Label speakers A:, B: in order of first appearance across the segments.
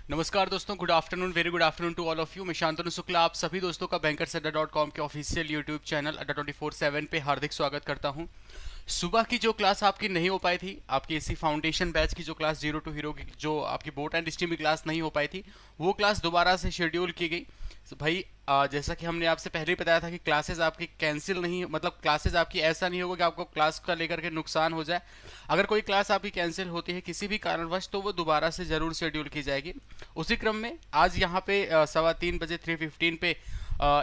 A: नमस्कार दोस्तों, good afternoon, very good afternoon to all of you. मैं शांतनु शुक्ला आप सभी दोस्तों का bankersAdda.com के ऑफिशियल यूट्यूब चैनल Adda24/7 पे हार्दिक स्वागत करता हूं। सुबह की जो क्लास आपकी नहीं हो पाई थी, आपकी इसी फाउंडेशन बैच की जो क्लास जीरो टू हीरो की जो आपकी बोट एंड स्ट्रीम की क्लास नहीं हो पाई थी, वो क्लास दोबारा से शेड्यूल की गई। तो भाई जैसा कि हमने आपसे पहले ही बताया था कि क्लासेस आपकी कैंसिल नहीं, मतलब क्लासेस आपकी ऐसा नहीं होगा कि आपको क्लास का लेकर के नुकसान हो जाए। अगर कोई क्लास आपकी कैंसिल होती है किसी भी कारणवश तो वो दोबारा से ज़रूर शेड्यूल की जाएगी। उसी क्रम में आज यहाँ पे 3:15 बजे 3:15 पे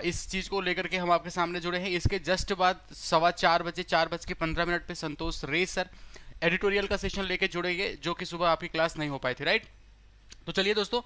A: इस चीज़ को लेकर के हम आपके सामने जुड़े हैं। इसके जस्ट बाद 4:15 बजे 4:15 पे संतोष रे सर एडिटोरियल का सेशन लेके जुड़ेंगे, जो कि सुबह आपकी क्लास नहीं हो पाई थी, राइट। तो चलिए दोस्तों,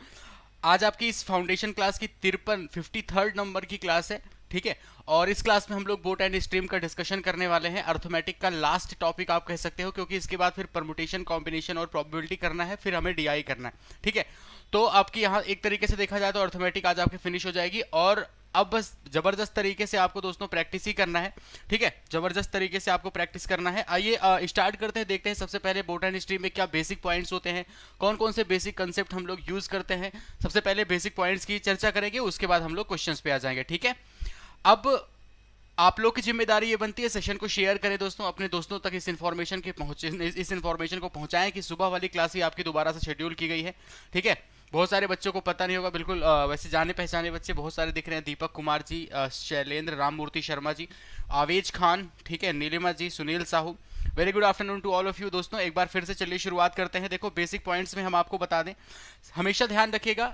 A: आज आपकी इस फाउंडेशन क्लास की 53 नंबर की क्लास है, ठीक है। और इस क्लास में हम लोग बोट एंड स्ट्रीम का डिस्कशन करने वाले हैं। अर्थमेटिक का लास्ट टॉपिक आप कह सकते हो, क्योंकि इसके बाद फिर परमुटेशन, कॉम्बिनेशन और प्रोबेबिलिटी करना है, फिर हमें डीआई करना है, ठीक है। तो आपकी यहाँ एक तरीके से देखा जाए तो अर्थमेटिक आज आपकी फिनिश हो जाएगी। और अब बस जबरदस्त तरीके से आपको दोस्तों प्रैक्टिस ही करना है, ठीक है। जबरदस्त तरीके से आपको प्रैक्टिस करना है। आइए स्टार्ट करते हैं, देखते हैं सबसे पहले बोट एंड स्ट्रीम में क्या बेसिक पॉइंट्स होते हैं, कौन कौन से बेसिक कंसेप्ट हम लोग यूज करते हैं। सबसे पहले बेसिक पॉइंट्स की चर्चा करेंगे, उसके बाद हम लोग क्वेश्चंस पे आ जाएंगे, ठीक है। अब आप लोग की जिम्मेदारी ये बनती है सेशन को शेयर करें दोस्तों, अपने दोस्तों तक इस इन्फॉर्मेशन को पहुंचाएं कि सुबह वाली क्लास ही आपकी दोबारा से शेड्यूल की गई है, ठीक है। बहुत सारे बच्चों को पता नहीं होगा, बिल्कुल वैसे जाने पहचाने बच्चे बहुत सारे दिख रहे हैं। दीपक कुमार जी, शैलेंद्र राममूर्ति शर्मा जी, आवेज खान, ठीक है, Neelima ji, Sunil Sahu. Very good afternoon to all of you दोस्तों। एक बार फिर से चलिए शुरुआत करते हैं। देखो बेसिक पॉइंट्स में हम आपको बता दें, हमेशा ध्यान रखिएगा,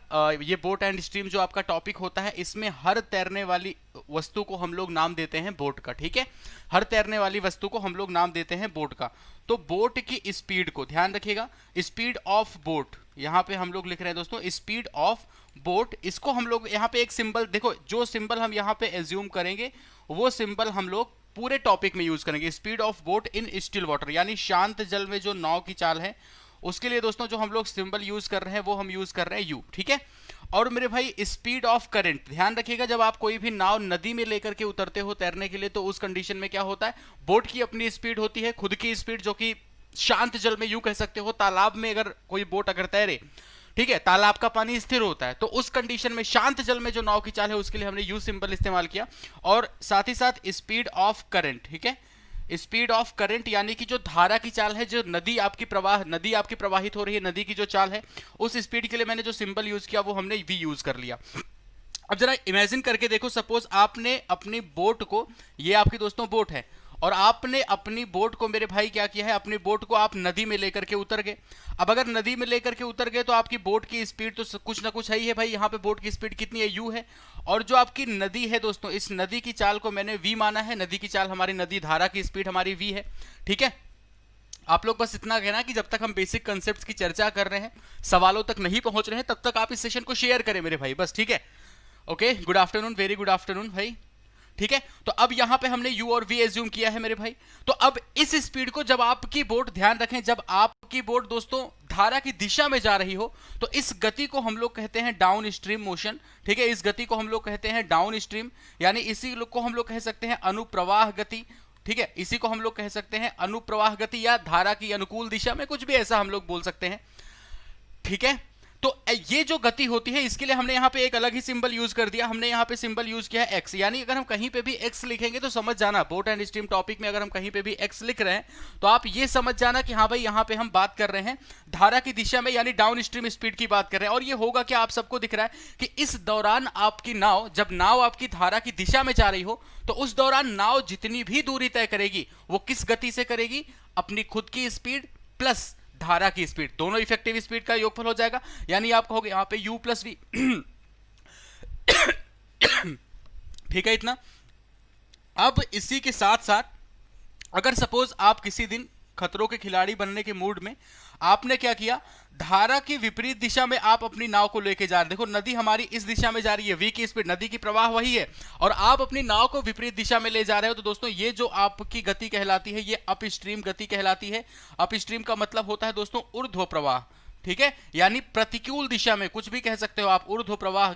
A: ये बोट एंड स्ट्रीम जो आपका टॉपिक होता है, इसमें हर तैरने वाली वस्तु को हम लोग नाम देते हैं बोट का, ठीक है। हर तैरने वाली वस्तु को हम लोग नाम देते हैं बोट का। तो बोट की स्पीड को ध्यान रखिएगा, स्पीड ऑफ बोट यहाँ पे हम लोग लिख रहे हैं दोस्तों, स्पीड ऑफ बोट। इसको हम लोग यहाँ पे एक सिंबल, देखो जो सिंबल हम यहाँ पे एज्यूम करेंगे वो सिंबल हम लोग पूरे टॉपिक में यूज करेंगे। Speed of boat in still water, यानी शांत जल में जो नाव की चाल है, उसके लिए दोस्तों जो हम लोग सिंबल यूज कर रहे हैं वो हम यूज कर रहे हैं यू, ठीक है। और मेरे भाई स्पीड ऑफ करंट ध्यान रखिएगा, जब आप कोई भी नाव नदी में लेकर के उतरते हो तैरने के लिए, तो उस कंडीशन में क्या होता है, बोट की अपनी स्पीड होती है, खुद की स्पीड, जो कि शांत जल में, यूं कह सकते हो तालाब में अगर कोई बोट अगर तैरे, ठीक है, तालाब का पानी स्थिर होता है, तो उस कंडीशन में शांत जल में जो नाव की चाल है उसके लिए हमने यू सिंबल इस्तेमाल किया। और साथ ही साथ स्पीड ऑफ करंट, ठीक है, स्पीड ऑफ करंट यानी कि जो धारा की चाल है, जो नदी आपकी प्रवाहित हो रही है, नदी की जो चाल है, उस स्पीड के लिए मैंने जो सिंबल यूज किया वो हमने वी यूज कर लिया। अब जरा इमेजिन करके देखो, सपोज आपने अपनी बोट को, ये आपकी दोस्तों बोट है, और आपने अपनी बोट को मेरे भाई क्या किया है, अपनी बोट को आप नदी में लेकर के उतर गए। अब अगर नदी में लेकर के उतर गए तो आपकी बोट की स्पीड तो कुछ ना कुछ है ही है भाई। यहाँ पे बोट की स्पीड कितनी है, यू है। और जो आपकी नदी है दोस्तों, इस नदी की चाल को मैंने वी माना है, नदी की चाल हमारी, नदी धारा की स्पीड हमारी वी है, ठीक है। आप लोग बस इतना कहना कि जब तक हम बेसिक कंसेप्ट की चर्चा कर रहे हैं, सवालों तक नहीं पहुंच रहे हैं, तब तक आप इस सेशन को शेयर करें मेरे भाई, बस, ठीक है। Okay, good afternoon, very good afternoon भाई, ठीक है। तो अब यहां पे हमने u और v एज्यूम किया है मेरे भाई। तो अब इस स्पीड को, जब आपकी बोट, ध्यान रखें, जब आपकी बोट दोस्तों धारा की दिशा में जा रही हो, तो इस गति को हम लोग कहते हैं डाउन स्ट्रीम मोशन, ठीक है। इस गति को हम लोग कहते हैं डाउन स्ट्रीम, यानी इसी को हम लोग कह सकते हैं अनुप्रवाह गति, ठीक है। इसी को हम लोग कह सकते हैं अनुप्रवाह गति, या धारा की अनुकूल दिशा में, कुछ भी ऐसा हम लोग बोल सकते हैं, ठीक है। तो ये जो गति होती है, इसके लिए हमने यहाँ पे एक अलग ही सिंबल यूज कर दिया। हमने यहाँ पे सिंबल यूज किया है एक्स, यानी अगर हम कहीं पे भी एक्स लिखेंगे तो समझ जाना, बोट एंड स्ट्रीम टॉपिक में अगर हम कहीं पे भी एक्स लिख रहे हैं तो आप ये समझ जाना कि हाँ भाई यहाँ पे हम बात कर रहे हैं धारा की दिशा में, यानी डाउन स्ट्रीम स्पीड की बात कर रहे हैं। और ये होगा क्या, आप सबको दिख रहा है कि इस दौरान आपकी नाव, जब नाव आपकी धारा की दिशा में जा रही हो, तो उस दौरान नाव जितनी भी दूरी तय करेगी वो किस गति से करेगी, अपनी खुद की स्पीड प्लस धारा की स्पीड, दोनों इफेक्टिव स्पीड का योगफल हो जाएगा। यानी आप कहोगे यहाँ पे u प्लस वी, ठीक है, इतना। अब इसी के साथ साथ अगर सपोज आप किसी दिन खतरों के खिलाड़ी बनने के मूड में, आपने क्या किया, धारा की विपरीत दिशा में आप अपनी नाव को लेके जा रहे, देखो नदी हमारी इस दिशा में जा रही है, v की स्पीड, नदी की प्रवाह वही है, और आप अपनी नाव को विपरीत दिशा में ले जा रहे हो, तो दोस्तों ये जो आपकी गति कहलाती है, ये अप स्ट्रीम गति कहलाती है। अप स्ट्रीम का मतलब होता है दोस्तों ऊर्ध्व प्रवाह, ठीक है, यानी प्रतिकूल दिशा में, कुछ भी कह सकते हो आप, ऊर्ध्व प्रवाह,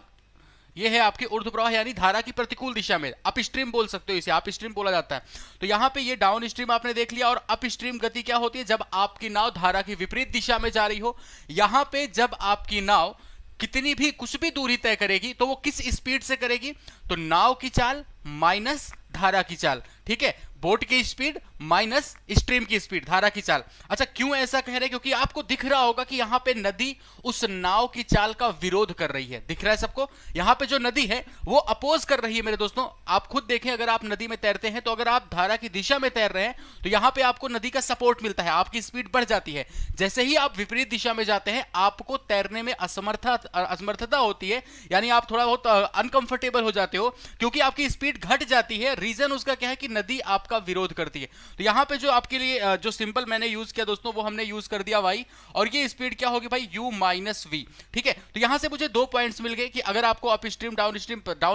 A: ये है आपकी ऊर्ध्व प्रवाह, यानी धारा की प्रतिकूल दिशा में, अप स्ट्रीम बोल सकते हो इसे, अप स्ट्रीम बोला जाता है। तो यहाँ पे ये डाउन स्ट्रीम आपने देख लिया। और अप स्ट्रीम गति क्या होती है, जब आपकी नाव धारा की विपरीत दिशा में जा रही हो। यहाँ पे जब आपकी नाव कितनी भी कुछ भी दूरी तय करेगी तो वो किस स्पीड से करेगी, तो नाव की चाल माइनस धारा की चाल, ठीक है, बोट की स्पीड माइनस स्ट्रीम की स्पीड, धारा की चाल। अच्छा क्यों ऐसा कह रहे हैं, क्योंकि आपको दिख रहा होगा कि यहां पे नदी उस नाव की चाल का विरोध कर रही है, दिख रहा है सबको, यहां पे जो नदी है वो अपोज कर रही है मेरे दोस्तों। आप खुद देखें, अगर आप नदी में तैरते हैं तो अगर आप धारा की दिशा में तैर रहे हैं तो यहां पे आपको नदी का सपोर्ट मिलता है, आपकी स्पीड बढ़ जाती है। जैसे ही आप विपरीत दिशा में जाते हैं आपको तैरने में असमर्थता होती है, यानी आप थोड़ा बहुत अनकंफर्टेबल हो जाते हो क्योंकि आपकी स्पीड घट जाती है। रीजन उसका क्या है कि नदी आपका विरोध करती है। तो यहां पे जो आपके लिए जो सिंपल मैंने यूज किया दोस्तों वो हमने यूज कर दिया y, और ये स्पीड क्या होगी भाई u माइनस वी, ठीक है। तो यहां से मुझे 2 पॉइंट्स मिल गए कि अगर आपको अप स्ट्रीम डाउन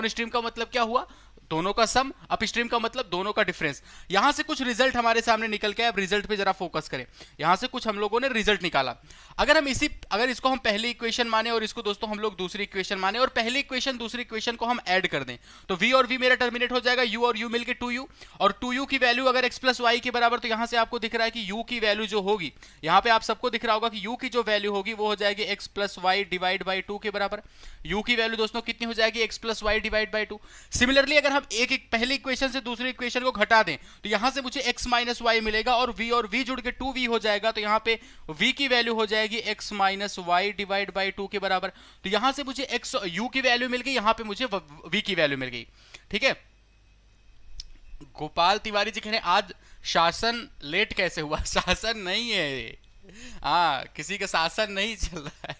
A: स्ट्रीम का मतलब क्या हुआ, दोनों का सम, अपस्ट्रीम का मतलब दोनों का डिफरेंस। यहां से कुछ रिजल्ट हमारे सामने निकल के, अब रिजल्ट पे जरा फोकस करें। यहां से कुछ हम लोगों ने रिजल्ट निकाला। अगर इसको हम पहली इक्वेशन माने और इसको दोस्तों हम लोग दूसरी इक्वेशन माने और पहली इक्वेशन दूसरी इक्वेशन को हम ऐड कर दें तो v और v मेरा टर्मिनेट हो जाएगा, u और u मिलके 2u, और 2u की वैल्यू अगर x प्लस वाई के बराबर, तो यहां से आपको दिख रहा है कि u की वैल्यू जो होगी, यहां पे आप सबको दिख रहा होगा कि u की जो वैल्यू होगी वो हो जाएगी x plus y divide by 2 के बराबर। u की वैल्यू दोस्तों कितनी हो जाएगी, x plus y divide by 2। Similarly अगर हम एक पहली इक्वेशन से दूसरी इक्वेशन को घटा दें तो यहां से मुझे x माइनस वाई मिलेगा और v जुड़ के 2v हो जाएगा, तो यहां पे v की वैल्यू हो जाएगी x minus y divide by 2 के बराबर। तो यहां से मुझे x u की वैल्यू मिल गई, यहां पे मुझे v की वैल्यू मिल गई, ठीक है। गोपाल तिवारी जी कह रहे हैं आज शासन लेट कैसे हुआ, शासन नहीं है, हाँ किसी का शासन नहीं चल रहा है,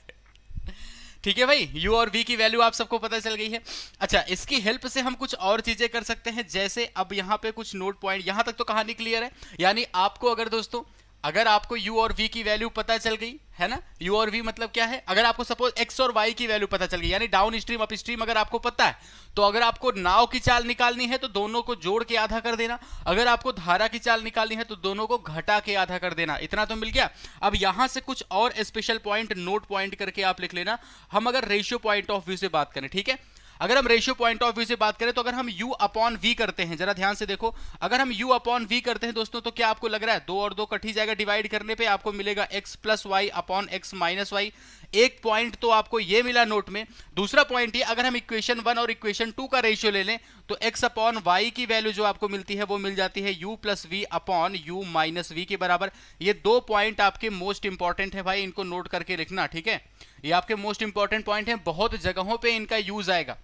A: ठीक है भाई। u और v की वैल्यू आप सबको पता चल गई है। अच्छा इसकी हेल्प से हम कुछ और चीजें कर सकते हैं, जैसे अब यहाँ पे कुछ नोट पॉइंट, यहां तक तो कहानी क्लियर है। यानी आपको अगर दोस्तों अगर आपको u और v की वैल्यू पता चल गई है ना, u और v मतलब क्या है, अगर आपको सपोज x और y की वैल्यू पता चल गई, यानी डाउन स्ट्रीम अप स्ट्रीम अगर आपको पता है, तो अगर आपको नाव की चाल निकालनी है तो दोनों को जोड़ के आधा कर देना, अगर आपको धारा की चाल निकालनी है तो दोनों को घटा के आधा कर देना। इतना तो मिल गया। अब यहां से कुछ और स्पेशल पॉइंट नोट पॉइंट करके आप लिख लेना। हम अगर रेशियो पॉइंट ऑफ व्यू से बात करें, ठीक है, अगर हम रेशियो पॉइंट ऑफ व्यू से बात करें तो अगर हम u अपॉन v करते हैं, जरा ध्यान से देखो, अगर हम u अपॉन v करते हैं दोस्तों तो क्या आपको लग रहा है, 2 और 2 कट ही जाएगा, डिवाइड करने पे आपको मिलेगा x plus y upon x minus y. एक पॉइंट तो आपको ये मिला नोट में। दूसरा पॉइंट ये, अगर हम इक्वेशन 1 और इक्वेशन 2 का रेशियो ले लें तो x अपॉन वाई की वैल्यू जो आपको मिलती है वो मिल जाती है u plus v upon u minus v के बराबर। ये 2 पॉइंट आपके मोस्ट इंपॉर्टेंट है भाई, इनको नोट करके लिखना, ठीक है। ये आपके मोस्ट इंपॉर्टेंट पॉइंट है, बहुत जगहों पर इनका यूज आएगा।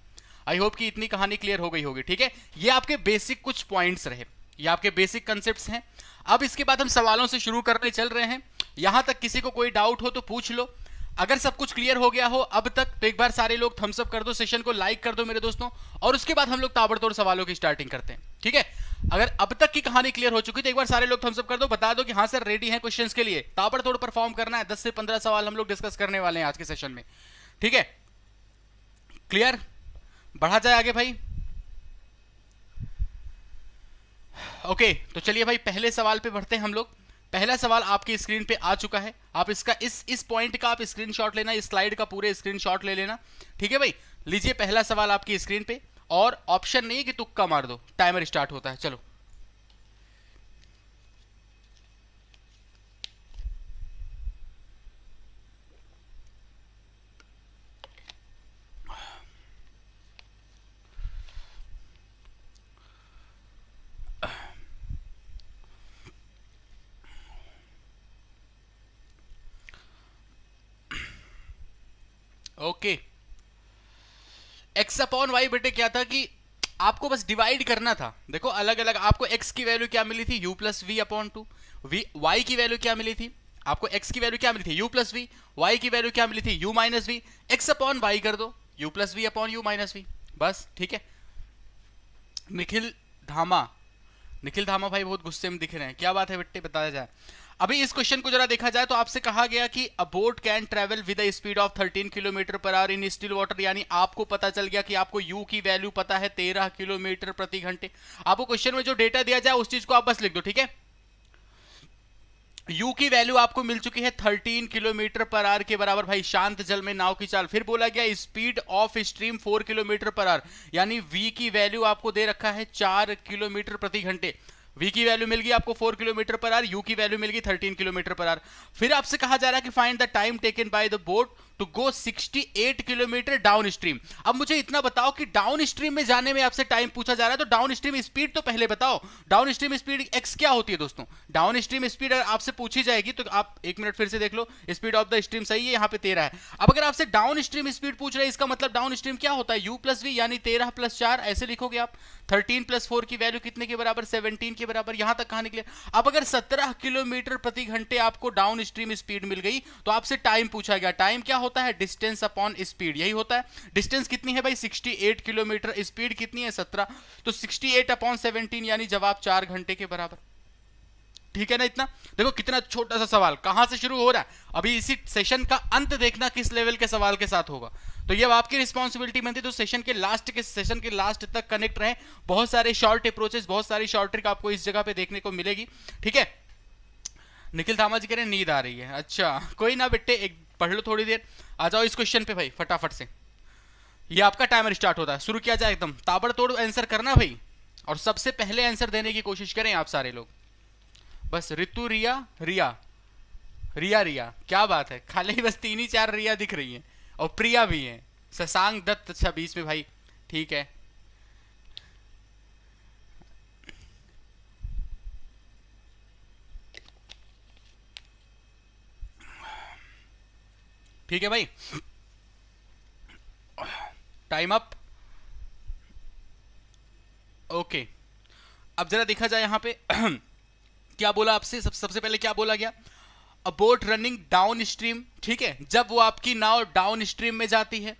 A: आई होप कि इतनी कहानी क्लियर हो गई होगी, ठीक है। ये आपके बेसिक कुछ पॉइंट्स रहे, ये आपके बेसिक कंसेप्ट्स हैं। अब इसके बाद हम सवालों से शुरू करने चल रहे हैं। यहां तक किसी को कोई डाउट हो तो पूछ लो। अगर सब कुछ क्लियर हो गया हो अब तक तो एक बार सारे लोग थम्स अप कर दो, सेशन को लाइक कर दो मेरे दोस्तों, और उसके बाद हम लोग ताबड़तोड़ सवालों की स्टार्टिंग करते हैं, ठीक है। अगर अब तक की कहानी क्लियर हो चुकी तो एक बार सारे लोग थम्स अप कर दो, बता दो कि हाँ सर रेडी हैं क्वेश्चंस के लिए, ताबड़तोड़ परफॉर्म करना है। 10 से 15 सवाल हम लोग डिस्कस करने वाले हैं आज के सेशन में, ठीक है। क्लियर, बढ़ा जाए आगे भाई। ओके तो चलिए भाई पहले सवाल पे बढ़ते हैं हम लोग। पहला सवाल आपकी स्क्रीन पे आ चुका है, आप इसका इस पॉइंट का आप स्क्रीनशॉट लेना, इस स्लाइड का पूरे स्क्रीनशॉट ले लेना, ठीक है भाई। लीजिए पहला सवाल आपकी स्क्रीन पे, और ऑप्शन नहीं है कि तुक्का मार दो, टाइमर स्टार्ट होता है। चलो ओके, एक्स अपॉन वाई बेटे क्या था कि आपको बस डिवाइड करना था। देखो अलग अलग आपको x की वैल्यू क्या मिली थी, u plus v upon 2, y की वैल्यू क्या मिली थी आपको, x की वैल्यू क्या मिली थी u प्लस वी, y की वैल्यू क्या मिली थी u minus v, x upon y कर दो u plus v upon u minus v, बस ठीक है। निखिल धामा भाई बहुत गुस्से में दिख रहे हैं, क्या बात है बेटे बताया जाए। अभी इस क्वेश्चन को जरा देखा जाए तो आपसे कहा गया कि अ boat can travel with a speed of 13 kilometre per hour in still water, यानी आपको पता चल गया कि आपको u की वैल्यू पता है 13 किलोमीटर प्रति घंटे। आपको क्वेश्चन में जो डेटा दिया जाए उस चीज को आप बस लिख दो, ठीक है। u की वैल्यू आपको मिल चुकी है 13 किलोमीटर पर आवर के बराबर भाई, शांत जल में नाव की चाल। फिर बोला गया speed of stream 4 kilometre per hour, यानी v की वैल्यू आपको दे रखा है 4 किलोमीटर प्रति घंटे। v की वैल्यू मिल गई आपको 4 किलोमीटर पर आवर, u की वैल्यू मिल गई 13 किलोमीटर पर आवर। फिर आपसे कहा जा रहा है कि find the time taken by the boat to go 68 kilometre downstream. अब मुझे इतना बताओ कि डाउन स्ट्रीम में जाने में आपसे टाइम पूछा जा रहा है, तो डाउन स्ट्रीम स्पीड तो पहले बताओ। डाउन स्ट्रीम स्पीड एक्स क्या होती है दोस्तों? डाउन स्ट्रीम स्पीड अगर आपसे पूछी जाएगी तो आप एक मिनट फिर से देख लो, स्पीड ऑफ द स्ट्रीम सही है, यहाँ पे 13 है। अब अगर आपसे डाउन स्ट्रीम स्पीड पूछ रहे हैं, इसका मतलब डाउन स्ट्रीम क्या होता है? u प्लस वी, यानी 13 प्लस 4 ऐसे लिखोगे आप। 13 प्लस 4 की वैल्यू कितने के बराबर? 17 के बराबर। यहां तक कहां निकले? अब अगर 17 किलोमीटर प्रति घंटे आपको डाउन स्ट्रीम स्पीड मिल गई तो आपसे टाइम पूछा गया। टाइम क्या होता है? डिस्टेंस अपॉन स्पीड, यही होता है। डिस्टेंस कितनी है भाई? 68 किलोमीटर। स्पीड कितनी है? 17। तो 68 अपॉन 17 यानी जवाब 4 घंटे के बराबर। ठीक है ना? इतना देखो कितना छोटा सा सवाल कहां से शुरू हो रहा है। अभी इसी सेशन का अंत देखना किस लेवल के सवाल के साथ होगा। तो ये आपकी रिस्पॉन्सिबिलिटी बनती है, तो सेशन के लास्ट तक कनेक्ट रहे। बहुत सारे शॉर्ट अप्रोचेस, बहुत सारी शॉर्ट ट्रिक आपको इस जगह पे देखने को मिलेगी। ठीक है, निखिल थामा जी कह रहे हैं नींद आ रही है। अच्छा कोई ना बेटे, एक पढ़ लो थोड़ी देर। आ जाओ इस क्वेश्चन पे भाई फटाफट से। ये आपका टाइमर स्टार्ट होता है, शुरू किया जाए। एकदम ताबड़तोड़ आंसर करना भाई, और सबसे पहले आंसर देने की कोशिश करें आप सारे लोग। बस ऋतु, रिया, रिया, रिया, रिया, क्या बात है। खाली बस 3 ही 4 रिया दिख रही हैं, और प्रिया भी है। शशांक दत्त, अच्छा बीच में भाई, ठीक है। ठीक है भाई, टाइम अप। ओके, अब जरा देखा जाए यहां पे क्या बोला आपसे। सबसे पहले क्या बोला गया? अ बोट रनिंग डाउन स्ट्रीम। ठीक है, जब वो आपकी नाव डाउन स्ट्रीम में जाती है,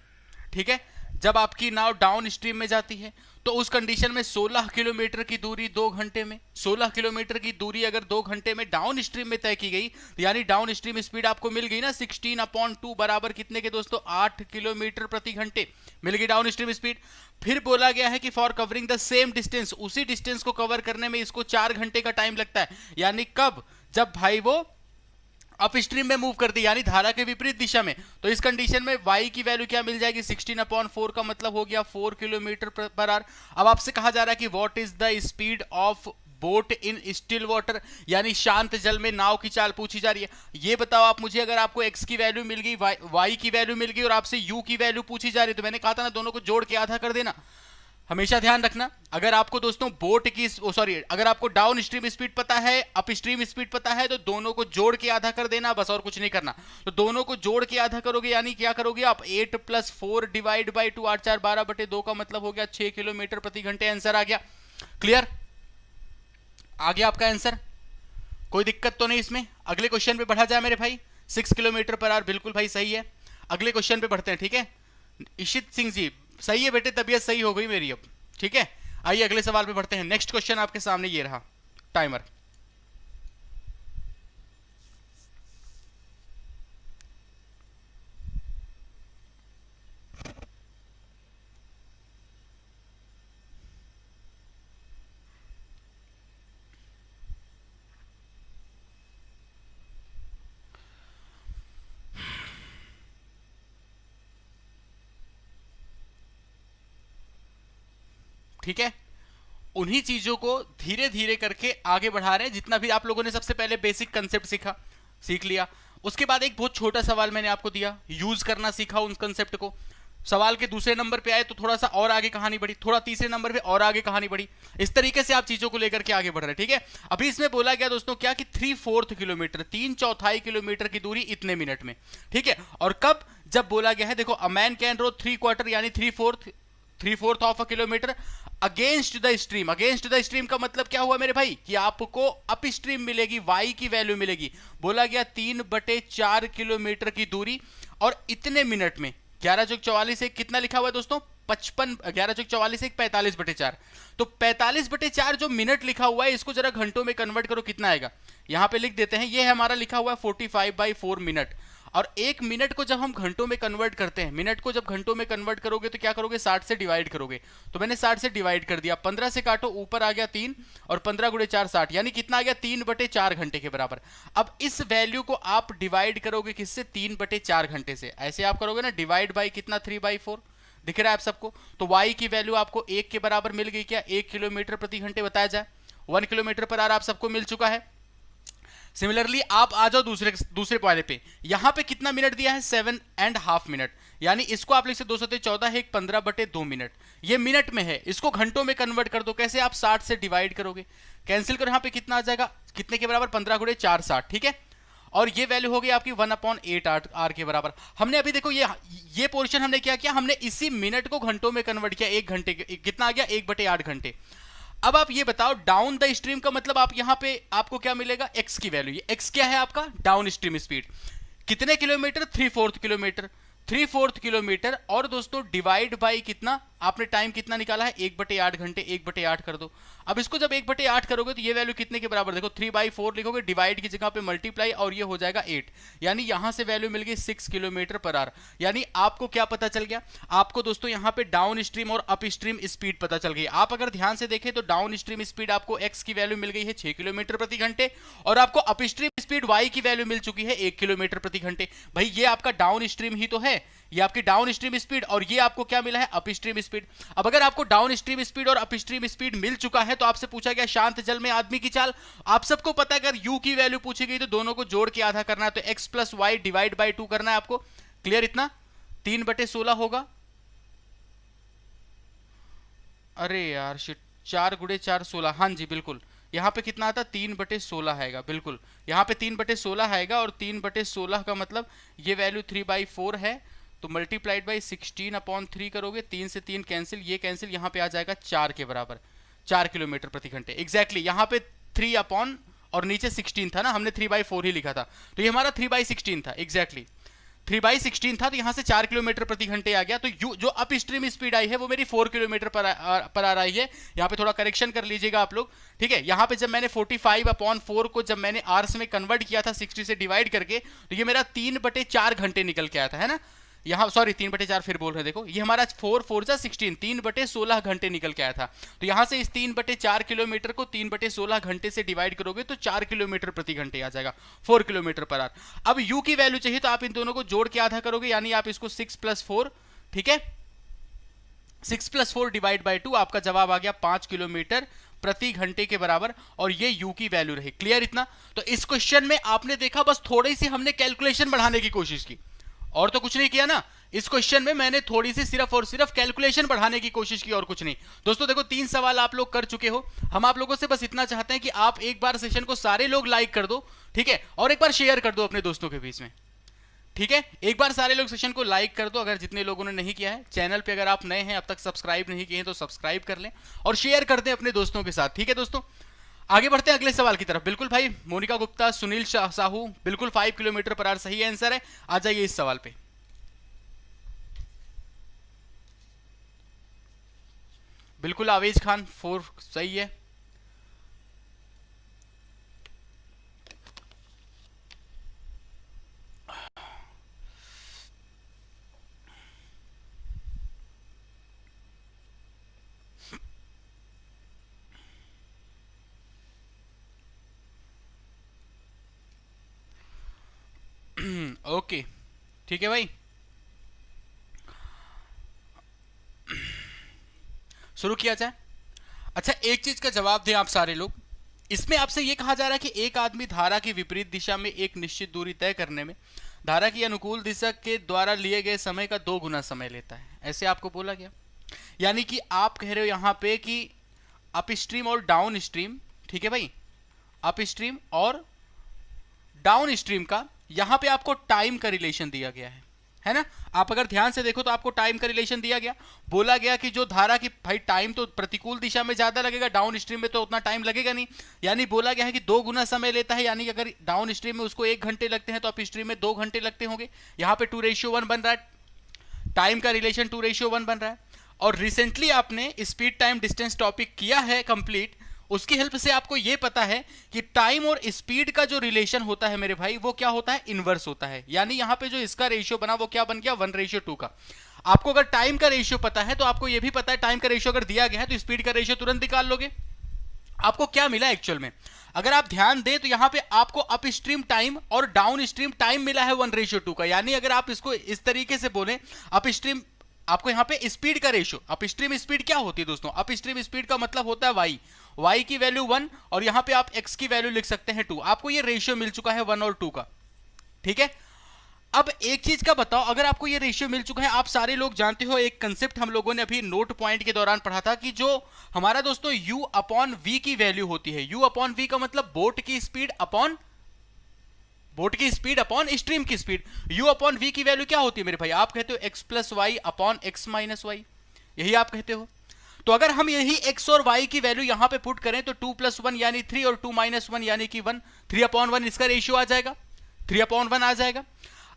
A: ठीक है, जब आपकी नाव डाउन स्ट्रीम में जाती है तो उस कंडीशन में 16 किलोमीटर की दूरी 2 घंटे में, 16 किलोमीटर की दूरी अगर 2 घंटे में डाउन स्ट्रीम में तय की गई, यानी डाउन स्ट्रीम स्पीड आपको मिल गई ना 16/2 बराबर कितने के दोस्तों? 8 किलोमीटर प्रति घंटे मिल गई डाउन स्ट्रीम स्पीड। फिर बोला गया है कि for covering the same distance, उसी डिस्टेंस को कवर करने में इसको 4 घंटे का टाइम लगता है। यानी कब? जब भाई वो अप स्ट्रीम में मूव करती है, यानी धारा के विपरीत दिशा में। तो इस कंडीशन में y की वैल्यू क्या मिल जाएगी? 16/4 का मतलब हो गया 4 किलोमीटर पर आवर। अब आपसे कहा जा रहा है कि what is the speed of boat in still water, यानी शांत जल में नाव की चाल पूछी जा रही है। ये बताओ आप मुझे, अगर आपको x की वैल्यू मिल गई, y की वैल्यू मिल गई और आपसे u की वैल्यू पूछी जा रही है, तो मैंने कहा था ना दोनों को जोड़ के आधा कर देना। हमेशा ध्यान रखना, अगर आपको दोस्तों बोट की अगर आपको डाउन स्ट्रीम स्पीड पता है, अप स्ट्रीम स्पीड पता है, तो दोनों को जोड़ के आधा कर देना, बस और कुछ नहीं करना। तो दोनों को जोड़ के आधा करोगे, यानी क्या करोगे आप? 8 + 4 डिवाइड बाई 2, 8 4 12/2 का मतलब हो गया 6 किलोमीटर प्रति घंटे। आंसर आ गया। क्लियर? आ गया आपका आंसर, कोई दिक्कत तो नहीं इसमें। अगले क्वेश्चन पे बढ़ा जाए मेरे भाई। 6 किलोमीटर पर आवर, बिल्कुल भाई सही है। अगले क्वेश्चन पे बढ़ते हैं, ठीक है। इशित सिंह जी, सही है बेटे, तबीयत सही हो गई मेरी अब। ठीक है, आइए अगले सवाल पे बढ़ते हैं। नेक्स्ट क्वेश्चन आपके सामने ये रहा, टाइमर। ठीक है, उन्हीं चीजों को धीरे धीरे करके आगे बढ़ा रहे हैं। जितना भी आप लोगों ने सबसे पहले बेसिक कंसेप्ट सीख लिया, उसके बाद एक बहुत छोटा सवाल मैंने आपको दिया, यूज करना सीखा उन कंसेप्ट को। सवाल के दूसरे नंबर पे आए तो थोड़ा सा और आगे कहानी बढ़ी, थोड़ा तीसरे नंबर पे और आगे कहानी बढ़ी। इस तरीके से आप चीजों को लेकर के आगे बढ़ रहे हैं। ठीक है, अभी इसमें बोला गया दोस्तों क्या कि 3/4 किलोमीटर, 3/4 किलोमीटर की दूरी इतने मिनट में। ठीक है, और कब? जब बोला गया है, देखो, अ मैन कैन रो 3/4 यानी 3/4 of a kilometre against the stream. Against the stream का मतलब क्या हुआ मेरे भाई? कि आपको अप स्ट्रीम मिलेगी, y की वैल्यू मिलेगी। बोला गया 3/4 किलोमीटर की दूरी और इतने मिनट में। 11 + 44 कितना लिखा हुआ है दोस्तों? 55। 11 + 44 45/4। तो 45/4 जो मिनट लिखा हुआ है, इसको जरा घंटों में कन्वर्ट करो, कितना आएगा? यहां पे लिख देते हैं, ये हमारा लिखा हुआ है 45/4 मिनट। और एक मिनट को जब हम घंटों में कन्वर्ट करते हैं, मिनट को जब घंटों में कन्वर्ट करोगे तो क्या करोगे? 60 से डिवाइड करोगे। तो मैंने 60 से डिवाइड कर दिया, 15 से काटो, ऊपर आ गया 3, और 15 × 4 60, यानी कितना आ गया? 3/4 घंटे के बराबर। अब इस वैल्यू को आप डिवाइड करोगे किससे? 3/4 घंटे से। ऐसे आप करोगे ना, डिवाइड बाई कितना? 3/4। दिख रहा है आप सबको? तो y की वैल्यू आपको 1 के बराबर मिल गई। क्या 1 किलोमीटर प्रति घंटे बताया जाए? 1 किलोमीटर पर आवर आप सबको मिल चुका है। सिमिलरली आप आ जाओ दूसरे पॉइंट पे, यहां पे कितना मिनट दिया है 7.5 मिनट, यानी इसको आप लिख सकते 214 है 15/2 मिनट, ये मिनट में है, इसको घंटों में कन्वर्ट कर दो, कैसे आप 60 से डिवाइड करोगे, कैंसिल करो, यहां पे कितना आ जाएगा, कितने के बराबर 15 × 4 60, ठीक है, और ये वैल्यू हो गई आपकी 1/8 आर के बराबर। हमने अभी देखो ये पोर्शन हमने क्या किया, हमने इसी मिनट को घंटों में कन्वर्ट किया, एक घंटे कितना आ गया 1/8 घंटे। अब आप ये बताओ डाउन द स्ट्रीम का मतलब आप यहां पे आपको क्या मिलेगा, एक्स की वैल्यू, ये एक्स क्या है आपका डाउन स्ट्रीम स्पीड, कितने किलोमीटर 3/4 किलोमीटर, 3/4 किलोमीटर, और दोस्तों डिवाइड बाई कितना, आपने टाइम कितना निकाला है 1/8 घंटे, 1/8 कर दो। अब इसको जब 1/8 करोगे तो ये वैल्यू कितने के बराबर, देखो 3/4 लिखोगे, डिवाइड की जगह पे मल्टीप्लाई, और ये हो जाएगा 8, यानी यहां से वैल्यू मिल गई 6 किलोमीटर पर आवर। यानी आपको क्या पता चल गया, आपको दोस्तों यहां पे डाउन स्ट्रीम और अप स्ट्रीम स्पीड पता चल गई। आप अगर ध्यान से देखें तो डाउन स्ट्रीम स्पीड आपको एक्स की वैल्यू मिल गई है 6 किलोमीटर प्रति घंटे, और आपको अप स्ट्रीम स्पीड वाई की वैल्यू मिल चुकी है 1 किलोमीटर प्रति घंटे। भाई ये आपका डाउन स्ट्रीम ही तो है, ये आपकी डाउन स्ट्रीम स्पीड, और ये आपको क्या मिला है अप स्ट्रीम स्पीड। अब अगर आपको डाउन स्ट्रीम स्पीड और अप स्ट्रीम स्पीड मिल चुका है तो आपसे पूछा गया शांत जल में आदमी की चाल। आप सबको पता है अगर u की वैल्यू पूछी गई तो दोनों को जोड़ के आधा करना है, तो x + y डिवाइड बाई 2 करना है आपको, क्लियर, इतना 3/16 होगा, अरे यार शिट, 4 × 4 16, हाँ जी बिल्कुल, यहाँ पे कितना आता 3/16 आएगा, बिल्कुल यहाँ पे 3/16 आएगा, और 3/16 का मतलब ये वैल्यू 3/4 है, तो मल्टीप्लाइड बाई 16/3 करोगे, 3 से 3 कैंसिल, ये कैंसिल, यहाँ पे आ जाएगा 4 के बराबर, 4 किलोमीटर प्रति घंटे एग्जैक्टली। यहाँ पे 3 और नीचे 16 था ना, हमने 3/4 ही लिखा था, तो ये हमारा 3/16 था एग्जैक्टली, 3/16 था, तो यहां से 4 किलोमीटर प्रति घंटे आ गया। तो जो अप स्ट्रीम स्पीड आई है वो मेरी 4 किलोमीटर पर आ रही है। यहाँ पे थोड़ा करेक्शन कर लीजिएगा आप लोग, ठीक है। यहाँ पे जब मैंने 45/4 को जब मैंने आवर्स में कन्वर्ट किया था 60 से डिवाइड करके, तो ये मेरा 3/4 घंटे निकल के आया था, है ना। यहाँ सॉरी 3/4 फिर बोल रहे हैं, देखो ये हमारा 4 4 जा 16, 3/16 घंटे निकल के आया था। तो यहाँ से इस 3/4 किलोमीटर को 3/16 घंटे से डिवाइड करोगे तो 4 किलोमीटर प्रति घंटे आ जाएगा, 4 किलोमीटर पर आवर। अब u की वैल्यू चाहिए तो आप इन दोनों को जोड़ के आधा करोगे, यानी आप इसको 6 + 4, ठीक है, 6 + 4 डिवाइड बाई 2, आपका जवाब आ गया 5 किलोमीटर प्रति घंटे के बराबर, और ये u की वैल्यू रही। क्लियर इतना। तो इस क्वेश्चन में आपने देखा बस थोड़ी सी हमने कैलकुलेशन बढ़ाने की कोशिश की, और तो कुछ नहीं किया ना। इस क्वेश्चन में मैंने थोड़ी सी सिर्फ और सिर्फ कैलकुलेशन बढ़ाने की कोशिश की और कुछ नहीं। दोस्तों देखो 3 सवाल आप लोग कर चुके हो, हम आप लोगों से बस इतना चाहते हैं कि आप एक बार सेशन को सारे लोग लाइक कर दो, ठीक है, और एक बार शेयर कर दो अपने दोस्तों के बीच में, ठीक है। एक बार सारे लोग सेशन को लाइक कर दो, अगर जितने लोगों ने नहीं किया है। चैनल पे अगर आप नए हैं, अब तक सब्सक्राइब नहीं किए हैं तो सब्सक्राइब कर लें और शेयर कर दें अपने दोस्तों के साथ, ठीक है दोस्तों। आगे बढ़ते हैं अगले सवाल की तरफ। बिल्कुल भाई, मोनिका गुप्ता, सुनील साहू, बिल्कुल 5 किलोमीटर पर आवर सही आंसर है। आ जाइए इस सवाल पे। बिल्कुल आवेज खान 4 सही है। ओके ठीक है भाई, शुरू किया जाए। अच्छा एक चीज का जवाब दें आप सारे लोग। इसमें आपसे यह कहा जा रहा है कि एक आदमी धारा की विपरीत दिशा में एक निश्चित दूरी तय करने में धारा की अनुकूल दिशा के द्वारा लिए गए समय का 2 गुना समय लेता है, ऐसे आपको बोला गया। यानी कि आप कह रहे हो यहां पे कि अप स्ट्रीम और डाउन स्ट्रीम, ठीक है भाई, अप स्ट्रीम और डाउन स्ट्रीम का यहां पे आपको टाइम का रिलेशन दिया गया है ना। आप अगर ध्यान से देखो तो आपको टाइम का रिलेशन दिया गया, बोला गया कि जो धारा की भाई टाइम तो प्रतिकूल दिशा में ज्यादा लगेगा, डाउन स्ट्रीम में तो उतना टाइम लगेगा नहीं। यानी बोला गया है कि 2 गुना समय लेता है, यानी अगर डाउन स्ट्रीम में उसको 1 घंटे लगते हैं तो अप स्ट्रीम में 2 घंटे लगते होंगे। यहाँ पे 2:1 बन रहा है, टाइम का रिलेशन 2:1 बन रहा है। और रिसेंटली आपने स्पीड टाइम डिस्टेंस टॉपिक किया है कंप्लीट, उसकी हेल्प से आपको यह पता है कि टाइम और स्पीड का जो रिलेशन होता है मेरे भाई वो क्या होता है, इनवर्स होता है। यानी यहां पे जो इसका रेशियो बना वो क्या बन गया, 1:2 का। आपको अगर टाइम का रेशियो पता है तो आपको यह भी पता है टाइम का रेशियो अगर दिया गया है तो स्पीड का रेशियो तुरंत निकाल लोगे। आपको क्या मिला एक्चुअल में, अगर आप ध्यान दें तो यहां पे आपको अप स्ट्रीम टाइम और डाउन स्ट्रीम टाइम मिला है 1:2 का। यानी अगर आप इसको इस तरीके से बोले, अप स्ट्रीम आपको यहाँ पे स्पीड का रेशियो, अप स्ट्रीम स्पीड क्या होती है दोस्तों, अप स्ट्रीम स्पीड का मतलब होता है वाई, वाई की वैल्यू 1 और यहाँ पे आप एक्स की वैल्यू लिख सकते हैं 2। आपको ये रेशियो मिल चुका है 1 और 2 का, ठीक है। अब एक चीज का बताओ, अगर आपको ये रेशियो मिल चुका है, आप सारे लोग जानते हो एक कंसेप्ट हम लोगों ने अभी नोट पॉइंट के दौरान पढ़ा था कि जो हमारा दोस्तों u अपॉन v की वैल्यू होती है, u अपॉन v का मतलब बोट की स्पीड अपॉन स्ट्रीम की स्पीड। u अपॉन v की वैल्यू क्या होती है मेरे भाई, आप कहते हो x plus y upon x minus y, यही आप कहते हो। तो अगर हम यही x और y की वैल्यू यहां पे पुट करें तो 2 प्लस 1 यानी 3 और 2 माइनस 1 यानी कि 1, 3 अपॉन 1 इसका रेशियो आ जाएगा, 3 अपॉन 1 आ जाएगा।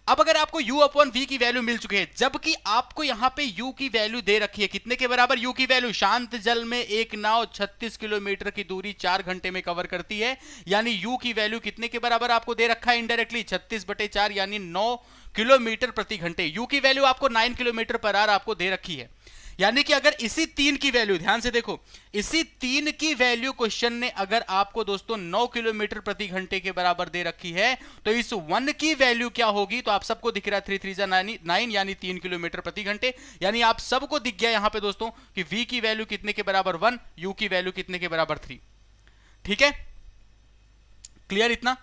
A: अब अगर आपको u अपॉन v की वैल्यू मिल चुकी है, जबकि आपको यहां पे u की वैल्यू दे रखी है कितने के बराबर, u की वैल्यू शांत जल में एक नाव 36 किलोमीटर की दूरी 4 घंटे में कवर करती है, यानी u की वैल्यू कितने के बराबर आपको दे रखा है इनडायरेक्टली 36/4 यानी 9 किलोमीटर प्रति घंटे। u की वैल्यू आपको 9 किलोमीटर पर आवर आपको दे रखी है, यानी कि अगर इसी 3 की वैल्यू, ध्यान से देखो, इसी 3 की वैल्यू क्वेश्चन ने अगर आपको दोस्तों 9 किलोमीटर प्रति घंटे के बराबर दे रखी है, तो इस 1 की वैल्यू क्या होगी, तो आप सबको दिख रहा है 3 3 9 यानी 3 किलोमीटर प्रति घंटे, यानी आप सबको दिख गया यहां पे दोस्तों कि v की वैल्यू कितने के बराबर 1, u की वैल्यू कितने के बराबर 3। ठीक है, क्लियर इतना,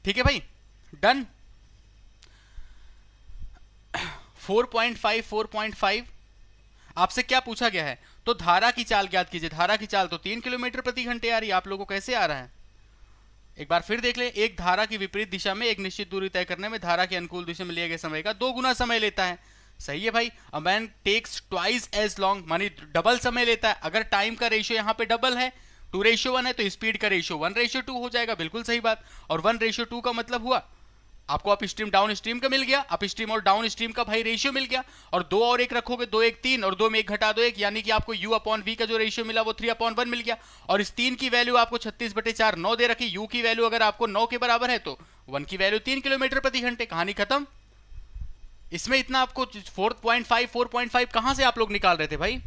A: ठीक है भाई, डन। 4.5 आपसे क्या पूछा गया है, तो धारा की चाल ज्ञात कीजिए। धारा की चाल तो 3 किलोमीटर प्रति घंटे आ रही है, आप लोगों को कैसे आ रहा है, एक बार फिर देख ले। एक धारा की विपरीत दिशा में एक निश्चित दूरी तय करने में धारा की अनुकूल दिशा में लिए गए समय का 2 गुना समय लेता है। सही है भाई, a man takes twice as long, मानी डबल समय लेता है। अगर टाइम का रेशियो यहाँ पे डबल है, 2:1 है, तो स्पीड का रेशियो 1:2 हो जाएगा, बिल्कुल सही बात। और 1:2 का मतलब हुआ आपको अप स्ट्रीम डाउन स्ट्रीम का मिल गया, अप स्ट्रीम और डाउन स्ट्रीम का भाई रेशियो मिल गया, और 2 और 1 रखोगे 2 1 3 और 2 में 1 घटा दो 1, यानी कि आपको u अपॉन v का जो रेशियो मिला वो 3 अपॉन 1 मिल गया। और इस 3 की वैल्यू आपको 36/4 9 दे रखी, u की वैल्यू अगर आपको 9 के बराबर है तो 1 की वैल्यू 3 किलोमीटर प्रति घंटे, कहानी खत्म। इसमें इतना आपको 4.5 कहां से आप लोग निकाल रहे थे भाई,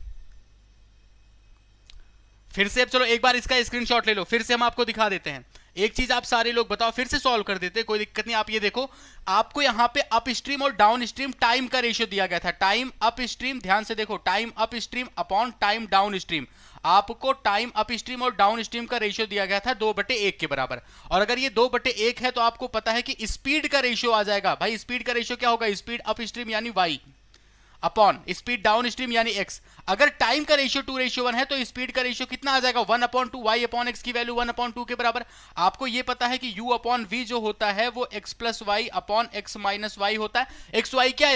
A: फिर से अब चलो एक बार इसका स्क्रीनशॉट ले लो, फिर से हम आपको दिखा देते हैं। एक चीज आप सारे लोग बताओ, फिर से सॉल्व कर देते, कोई दिक्कत नहीं। आप ये देखो, आपको यहां पे अप स्ट्रीम और डाउन स्ट्रीम टाइम का रेशियो दिया गया था, टाइम अप स्ट्रीम, ध्यान से देखो, time up stream upon time down stream. आपको टाइम अप स्ट्रीम और डाउन स्ट्रीम का रेशियो दिया गया था 2/1 के बराबर, और अगर ये 2/1 है तो आपको पता है कि स्पीड का रेशियो आ जाएगा भाई। स्पीड का रेशियो क्या होगा, स्पीड अप स्ट्रीम यानी y upon speed downstream यानी x। अगर टाइम का रेशियो 2:1 है तो स्पीड का रेशियो कितना आ जाएगा, 1/2, y अपॉन x की वैल्यू 1/2 के बराबर। आपको यह पता है कि u अपॉन v जो होता है वो x plus y upon x minus y होता है। एक्स वाई क्या है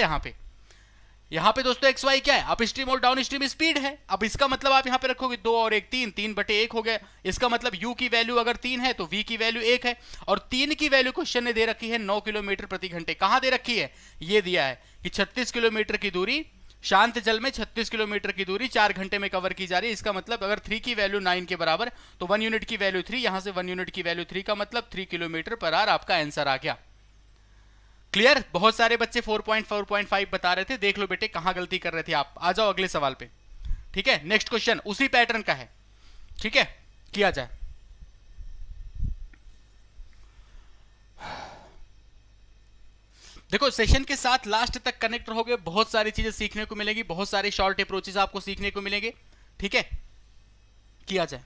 A: यहाँ पे दोस्तों, एक्स वाई क्या है, अप स्ट्रीम और डाउन स्ट्रीम स्पीड है। अब इसका मतलब आप यहाँ पे रखोगे 2 और 1 3, 3/1 हो गया। इसका मतलब u की वैल्यू अगर 3 है तो v की वैल्यू 1 है, और 3 की वैल्यू क्वेश्चन ने दे रखी है 9 किलोमीटर प्रति घंटे। कहां दे रखी है, ये दिया है कि 36 किलोमीटर की दूरी, शांत जल में 36 किलोमीटर की दूरी 4 घंटे में कवर की जा रही है। इसका मतलब अगर 3 की वैल्यू 9 के बराबर तो 1 यूनिट की वैल्यू 3, यहां से 1 यूनिट की वैल्यू 3 का मतलब 3 किलोमीटर पर आवर आपका आंसर आ गया। क्लियर, बहुत सारे बच्चे 4.5 बता रहे थे, देख लो बेटे कहां गलती कर रहे थे आप। आ जाओ अगले सवाल पे, ठीक है। नेक्स्ट क्वेश्चन उसी पैटर्न का है, ठीक है, किया जाए। देखो सेशन के साथ लास्ट तक कनेक्ट रहोगे, बहुत सारी चीजें सीखने को मिलेगी, बहुत सारे शॉर्ट अप्रोचेस आपको सीखने को मिलेंगे, ठीक है, किया जाए।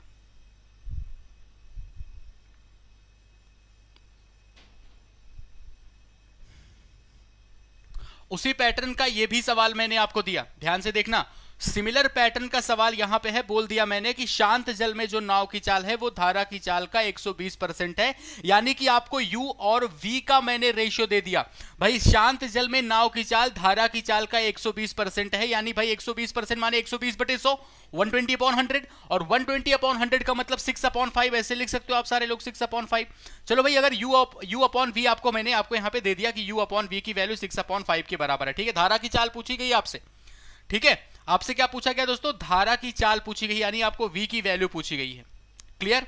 A: उसी पैटर्न का ये भी सवाल मैंने आपको दिया, ध्यान से देखना। सिमिलर पैटर्न का सवाल यहां पे है, बोल दिया मैंने कि शांत जल में जो नाव की चाल है वो धारा की चाल का 120% है, यानी कि आपको u और v का मैंने रेशियो दे दिया। भाई शांत जल में नाव की चाल धारा की चाल का 120% है, यानी भाई 120% माने 120/100, 120/100, और 120/100 का मतलब 6/5, ऐसे लिख सकते हो आप सारे लोग 6/5। चलो भाई, अगर u अपॉन v आपको मैंने आपको यहां पे दे दिया कि u अपॉन v की वैल्यू 6/5 के बराबर है, ठीक है। धारा की चाल पूछी गई आपसे, ठीक है, आपसे क्या पूछा गया दोस्तों, धारा की चाल पूछी गई, यानी आपको v की वैल्यू पूछी गई है। क्लियर,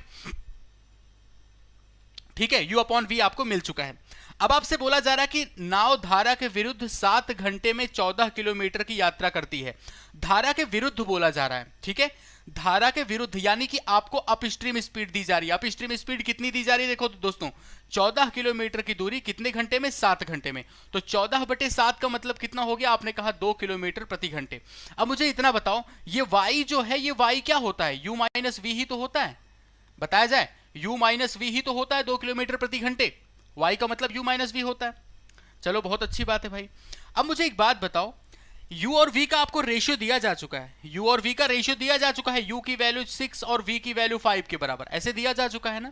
A: ठीक है, u अपॉन v आपको मिल चुका है। अब आपसे बोला जा रहा है कि नाव धारा के विरुद्ध 7 घंटे में 14 किलोमीटर की यात्रा करती है। धारा के विरुद्ध बोला जा रहा है, ठीक है, धारा के विरुद्ध, यानी कि आपको अपस्ट्रीम स्पीड दी जा रही है। अपस्ट्रीम स्पीड कितनी दी जा रही है, देखो तो दोस्तों 14 किलोमीटर की दूरी कितने घंटे में, 7 घंटे में। तो 14/7 का मतलब कितना हो गया, आपने कहा 2 किलोमीटर प्रति घंटे। अब मुझे इतना बताओ, ये y जो है, ये y क्या होता है, u माइनस वी ही तो होता है, बताया जाए, u माइनस वी ही तो होता है 2 किलोमीटर प्रति घंटे। y का मतलब u माइनस वी होता है। चलो बहुत अच्छी बात है भाई। अब मुझे एक बात बताओ, u और v का आपको रेशियो दिया जा चुका है, u और v का रेशियो दिया जा चुका है, u की वैल्यू 6 और v की वैल्यू 5 के बराबर, ऐसे दिया जा चुका है ना।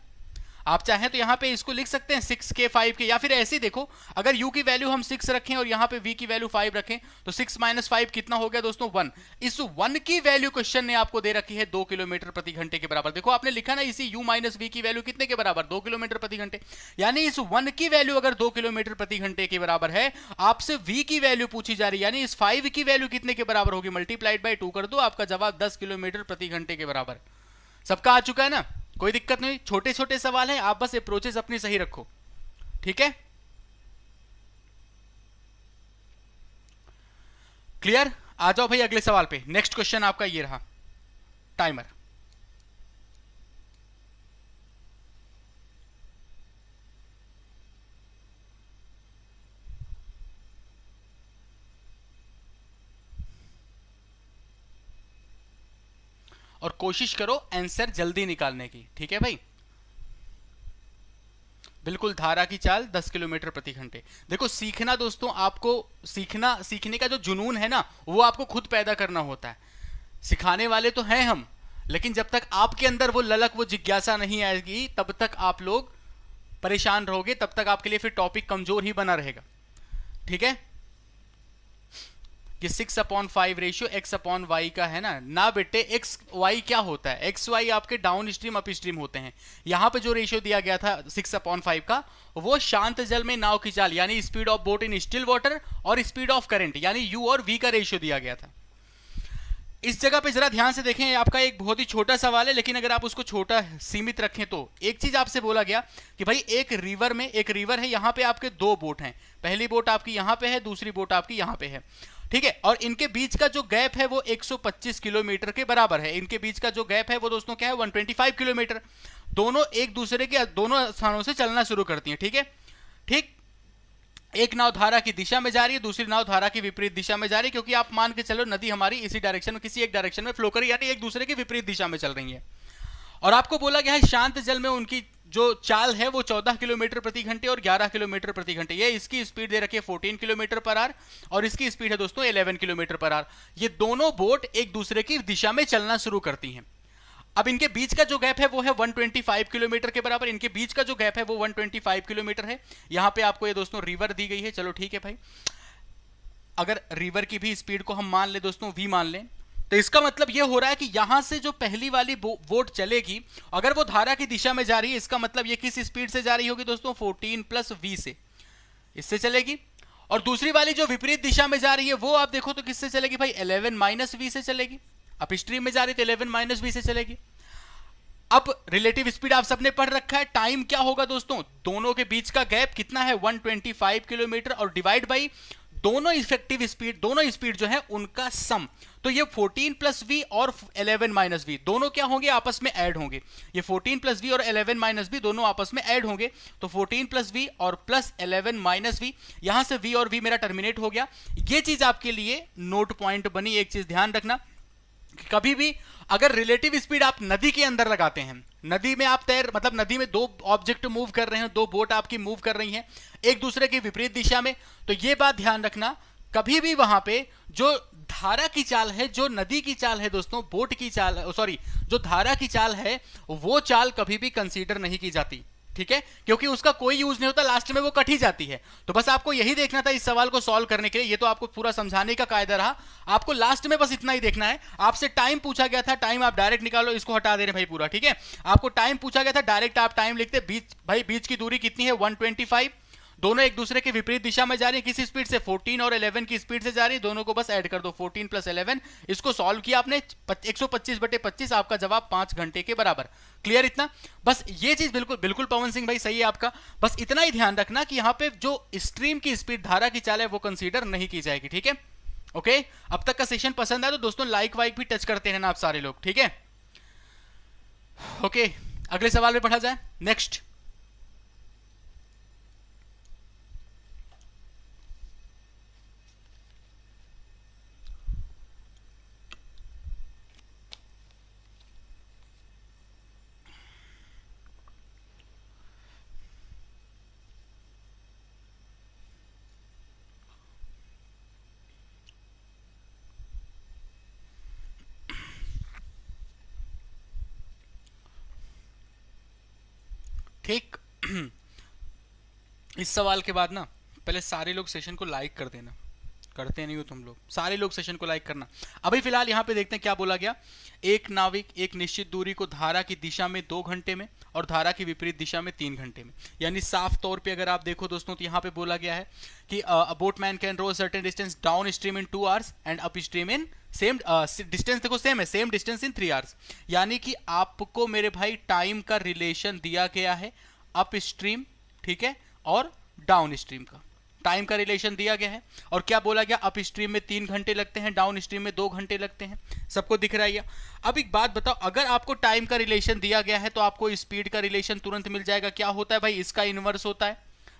A: आप चाहें तो यहां पे इसको लिख सकते हैं 6 के 5 के, या फिर ऐसे देखो, अगर u की वैल्यू हम 6 रखें और यहां पे v की वैल्यू 5 रखें तो 6 माइनस 5 कितना हो गया दोस्तों, 1। इस 1 की वैल्यू क्वेश्चन ने आपको दे रखी है 2 किलोमीटर प्रति घंटे के बराबर। देखो आपने लिखा ना, इसी u माइनस v की वैल्यू कितने के बराबर, 2 किलोमीटर प्रति घंटे। यानी इस 1 की वैल्यू अगर 2 किलोमीटर प्रति घंटे के बराबर है, आपसे v की वैल्यू पूछी जा रही है, यानी इस 5 की वैल्यू कितने के बराबर होगी, मल्टीप्लाइड बाय 2 कर दो, आपका जवाब 10 किलोमीटर प्रति घंटे के बराबर। सबका आ चुका है ना, कोई दिक्कत नहीं, छोटे छोटे सवाल हैं, आप बस अप्रोचेस अपनी सही रखो, ठीक है, क्लियर। आ जाओ भाई अगले सवाल पे। नेक्स्ट क्वेश्चन आपका ये रहा, टाइमर। और कोशिश करो आंसर जल्दी निकालने की, ठीक है भाई। बिल्कुल, धारा की चाल 10 किलोमीटर प्रति घंटे। देखो सीखना दोस्तों, आपको सीखने का जो जुनून है ना, वो आपको खुद पैदा करना होता है। सिखाने वाले तो हैं हम, लेकिन जब तक आपके अंदर वो ललक, वो जिज्ञासा नहीं आएगी, तब तक आप लोग परेशान रहोगे, तब तक आपके लिए फिर टॉपिक कमजोर ही बना रहेगा, ठीक है। कि 6/5 रेशियो x अपॉन वाई का है ना बेटे, एक्स वाई क्या होता है, एक्स वाई आपके डाउन स्ट्रीम अप स्ट्रीम होते हैं। यहां पे जो रेशियो दिया गया था 6/5 का, वो शांत जल में नाव की चाल, यानी speed of boat in still water, और स्पीड ऑफ करंट यानी u और v का रेशियो दिया गया था। इस जगह पे जरा ध्यान से देखें, आपका एक बहुत ही छोटा सवाल है, लेकिन अगर आप उसको छोटा सीमित रखें तो एक चीज आपसे बोला गया कि भाई एक रिवर है, यहां पे आपके 2 बोट हैं, पहली बोट आपकी यहां पे है, दूसरी बोट आपकी यहां पे है, ठीक है, और इनके बीच का जो गैप है वो 125 किलोमीटर के बराबर है। इनके बीच का जो गैप है वो दोस्तों क्या है, 125 किलोमीटर। दोनों एक दूसरे के दोनों स्थानों से चलना शुरू करती हैं, ठीक है, ठीक। एक नाव धारा की दिशा में जा रही है, दूसरी नाव धारा की विपरीत दिशा में जा रही है, क्योंकि आप मान के चलो नदी हमारी इसी डायरेक्शन में, किसी एक डायरेक्शन में फ्लो कर रही है, यानी एक दूसरे की विपरीत दिशा में चल रही है। और आपको बोला गया है शांत जल में उनकी जो चाल है वो 14 किलोमीटर प्रति घंटे और 11 किलोमीटर प्रति घंटे। ये इसकी स्पीड दे रखी है 14 किलोमीटर पर आवर, और इसकी स्पीड है दोस्तों 11 किलोमीटर पर आवर। ये दोनों बोट एक दूसरे की दिशा में चलना शुरू करती हैं। अब इनके बीच का जो गैप है वो है 125 किलोमीटर के बराबर। इनके बीच का जो गैप है वो 125 किलोमीटर है। यहां पे आपको ये दोस्तों रिवर दी गई है, चलो ठीक है भाई। अगर रिवर की भी स्पीड को हम मान ले दोस्तों v मान लें, तो इसका मतलब यह हो रहा है कि यहां से जो पहली वाली बोट चलेगी, अगर वो धारा की दिशा में जा रही है, इसका मतलब ये किस स्पीड से जा रही होगी दोस्तों, 14 प्लस v से, इससे चलेगी। और दूसरी वाली जो विपरीत दिशा में जा रही है वो आप देखो तो किससे चलेगी भाई, 11 माइनस v से चलेगी। अब स्ट्रीम में जा रही तो 11 माइनस v से चलेगी। अब रिलेटिव स्पीड आप सबने पढ़ रखा है, टाइम क्या होगा दोस्तों, दोनों के बीच का गैप कितना है 125 किलोमीटर, और डिवाइड बाई दोनों इफेक्टिव स्पीड, दोनों स्पीड जो है उनका सम। तो ये 14 प्लस वी और 11 माइनस वी दोनों क्या होंगे, आपस में ऐड होंगे। ये 14 प्लस वी और 11 माइनस वी दोनों आपस में ऐड होंगे। तो 14 प्लस वी और प्लस 11 माइनस वी, यहां से वी और वी मेरा टर्मिनेट हो गया। ये चीज आपके लिए नोट पॉइंट बनी। एक चीज ध्यान रखना, कभी भी अगर रिलेटिव स्पीड आप नदी के अंदर लगाते हैं, नदी में आप मतलब नदी में 2 ऑब्जेक्ट मूव कर रहे हैं, 2 बोट आपकी मूव कर रही हैं एक दूसरे की विपरीत दिशा में, तो यह बात ध्यान रखना, कभी भी वहां पे जो धारा की चाल है, जो नदी की चाल है दोस्तों, बोट की चाल, सॉरी जो धारा की चाल है, वो चाल कभी भी कंसीडर नहीं की जाती, ठीक है, क्योंकि उसका कोई यूज नहीं होता, लास्ट में वो कट ही जाती है। तो बस आपको यही देखना था इस सवाल को सॉल्व करने के लिए। ये तो आपको पूरा समझाने का कायदा रहा, आपको लास्ट में बस इतना ही देखना है। आपसे टाइम पूछा गया था, टाइम आप डायरेक्ट निकालो, इसको हटा दे रहे भाई पूरा, ठीक है। आपको टाइम पूछा गया था, डायरेक्ट आप टाइम लिखते, बीच भाई बीच की दूरी कितनी है 125, दोनों एक दूसरे के विपरीत दिशा में जा रही है, किसी स्पीड से 14 और 11 की स्पीड से जा रही है, दोनों को बस ऐड कर दो 14 प्लस 11, इसको सॉल्व किया आपने 125/25, आपका जवाब 5 घंटे के बराबर। क्लियर इतना? बस ये चीज बिल्कुल बिल्कुल पवन सिंह भाई सही है आपका। बस इतना ही ध्यान रखना कि यहां पे जो स्ट्रीम की स्पीड, धारा की चाल है, वो कंसीडर नहीं की जाएगी। ठीक है, ओके। अब तक का सेशन पसंद आया तो दोस्तों लाइक वाइक भी टच करते हैं ना आप सारे लोग, ठीक है? ओके, अगले सवाल में पढ़ा जाए। नेक्स्ट, ठीक। इस सवाल के बाद ना पहले सारे लोग सेशन को लाइक कर देना, करते नहीं हो तुम लोग, सारे लोग सेशन को लाइक करना। अभी फिलहाल यहां पे देखते हैं क्या बोला गया। एक नाविक एक निश्चित दूरी को धारा की दिशा में 2 घंटे में और धारा की विपरीत दिशा में 3 घंटे में, यानी साफ तौर पे अगर आप देखो दोस्तों तो यहां पे बोला गया है कि a boatman can row certain distance downstream in 2 hours and upstream in same distance, देखो सेम है, सेम डिस्टेंस इन 3 आवर्स। यानी कि आपको मेरे भाई टाइम का रिलेशन दिया गया है अप स्ट्रीम, ठीक है, और डाउन स्ट्रीम का टाइम का रिलेशन दिया गया है। और क्या बोला गया, अप स्ट्रीम में 3 घंटे लगते हैं, डाउन स्ट्रीम में 2 घंटे लगते हैं। सबको दिख रहा है? अब एक बात बताओ, अगर आपको टाइम का रिलेशन दिया गया है तो आपको स्पीड का रिलेशन तुरंत मिल जाएगा। क्या होता है भाई, इसका इनवर्स होता है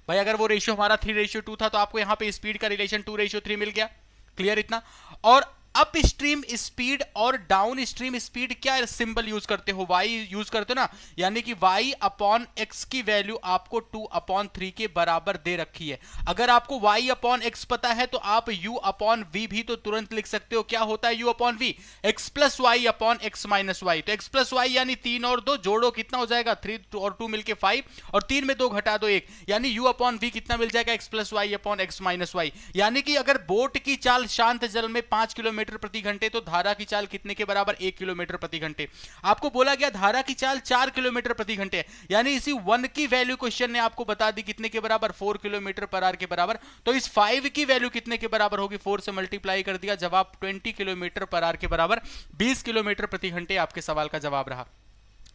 A: भाई। अगर वो रेशियो हमारा 3:2 था तो आपको यहां पे स्पीड का रिलेशन 2:3 मिल गया। क्लियर इतना? और अप स्ट्रीम स्पीड और डाउन स्ट्रीम स्पीड क्या सिंबल यूज करते हो, वाई यूज करते हो ना, यानी कि y अपॉन एक्स की वैल्यू आपको 2/3 के बराबर दे रखी है। अगर आपको y अपॉन एक्स पता है तो आप u अपॉन v भी तो तुरंत लिख सकते हो। क्या होता है u upon v, x plus y upon x minus y. तो x प्लस वाई यानी 3 और 2 जोड़ो कितना हो जाएगा, 3 और 2 मिलके 5, और 3 में 2 घटा दो 1, यानी u अपॉन v कितना मिल जाएगा, x plus y upon x minus y. यानी कि अगर बोट की चाल शांत जल में 5 किलोमीटर प्रति घंटे तो धारा की चाल कितने के बराबर, 1 किलोमीटर प्रति घंटे। आपको बोला गया धारा की चाल 4 किलोमीटर प्रति घंटे है, यानी इसी 1 की वैल्यू क्वेश्चन ने आपको बता दी कितने के बराबर, 4 किलोमीटर पर आवर के बराबर। तो इस 5 की वैल्यू कितने के बराबर होगी, 4 से मल्टीप्लाई कर दिया, जवाब 20 किलोमीटर पर आवर के बराबर, 20 किलोमीटर प्रति घंटे आपके सवाल का जवाब रहा।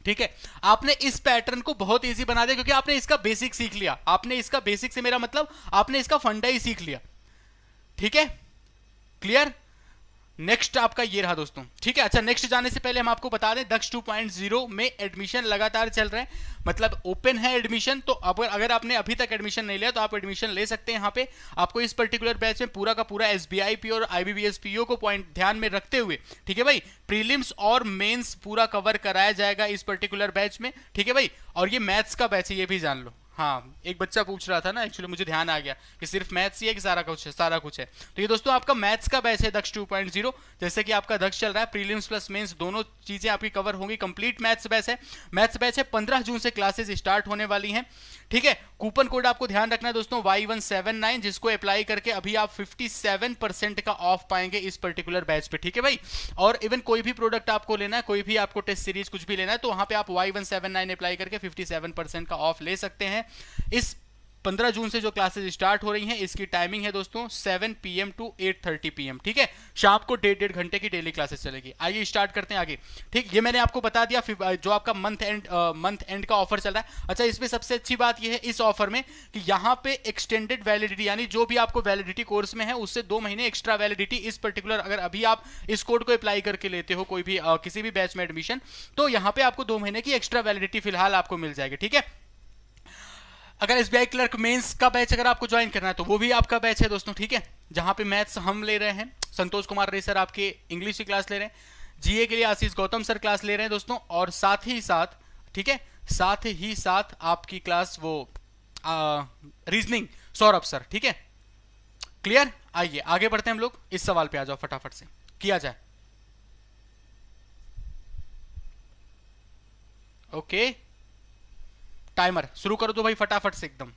A: ठीक है, आपने इस पैटर्न को बहुत इजी बना दिया क्योंकि आपने इसका बेसिक सीख लिया। आपने इसका बेसिक से मेरा मतलब आपने इसका फंडा ही सीख लिया। ठीक है, क्लियर? नेक्स्ट आपका ये रहा दोस्तों। ठीक है, अच्छा नेक्स्ट जाने से पहले हम आपको बता दें दक्ष 2.0 में एडमिशन लगातार चल रहे हैं, मतलब ओपन है एडमिशन। तो अगर आपने अभी तक एडमिशन नहीं लिया तो आप एडमिशन ले सकते हैं। यहाँ पे आपको इस पर्टिकुलर बैच में पूरा का पूरा एसबीआई पीओ और आईबीबीएस पीओ को पॉइंट ध्यान में रखते हुए, ठीक है भाई, प्रीलिम्स और मेंस पूरा कवर कराया जाएगा इस पर्टिकुलर बैच में। ठीक है भाई, और ये मैथ्स का बैच है, ये भी जान लो। हाँ, एक बच्चा पूछ रहा था ना, एक्चुअली मुझे ध्यान आ गया कि सिर्फ मैथ्स ही है कि सारा कुछ है, सारा कुछ है। तो ये दोस्तों आपका मैथ्स का बैच है दक्ष 2.0, जैसे कि आपका दक्ष चल रहा है, प्रीलिम्स प्लस मेंस दोनों चीजें आपकी कवर होंगी। कंप्लीट मैथ्स बैच है, मैथ्स बैच है। 15 जून से क्लासेस स्टार्ट होने वाली हैं। ठीक है, कूपन कोड आपको ध्यान रखना है दोस्तों Y179, जिसको अप्लाई करके अभी आप 57% का ऑफ पाएंगे इस पर्टिकुलर बैच पे। ठीक है भाई, और इवन कोई भी प्रोडक्ट आपको लेना है, कोई भी आपको टेस्ट सीरीज कुछ भी लेना है, तो वहां पे आप Y179 अप्लाई करके 57% का ऑफ ले सकते हैं। इस 15 जून से जो क्लासेस स्टार्ट हो रही हैं, इसकी टाइमिंग है दोस्तों 7 PM टू 8:30 PM। ठीक है, शाम को 1.5 घंटे की डेली क्लासेस चलेगी। आइए स्टार्ट करते हैं आगे। ठीक, ये मैंने आपको बता दिया जो आपका मंथ एंड का ऑफर चल रहा है। अच्छा, इसमें सबसे अच्छी बात यह है इस ऑफर में कि यहाँ पे एक्सटेंडेड वैलिडिटी, यानी जो भी आपको वैलिडिटी कोर्स में है उससे 2 महीने एक्स्ट्रा वैलिडिटी इस पर्टिकुलर, अगर अभी आप इस कोड को अप्लाई करके लेते हो कोई भी किसी भी बैच में एडमिशन, तो यहाँ पे आपको 2 महीने की एक्स्ट्रा वैलिडिटी फिलहाल आपको मिल जाएगी। ठीक है, अगर एसबीआई क्लर्क मेंस का बैच अगर आपको ज्वाइन करना है तो वो भी आपका बैच है दोस्तों। ठीक है, जहां पे मैथ्स हम ले रहे हैं, संतोष कुमार रे सर आपके इंग्लिश की क्लास ले रहे हैं, जीए के लिए आशीष गौतम सर क्लास ले रहे हैं दोस्तों, और साथ ही साथ, ठीक है, साथ ही साथ आपकी क्लास वो रीजनिंग सौरभ सर। ठीक है, क्लियर? आइए आगे बढ़ते हैं हम लोग, इस सवाल पे आ जाओ, फटाफट से किया जाए। ओके, टाइमर शुरू कर दो भाई फटाफट से एकदम।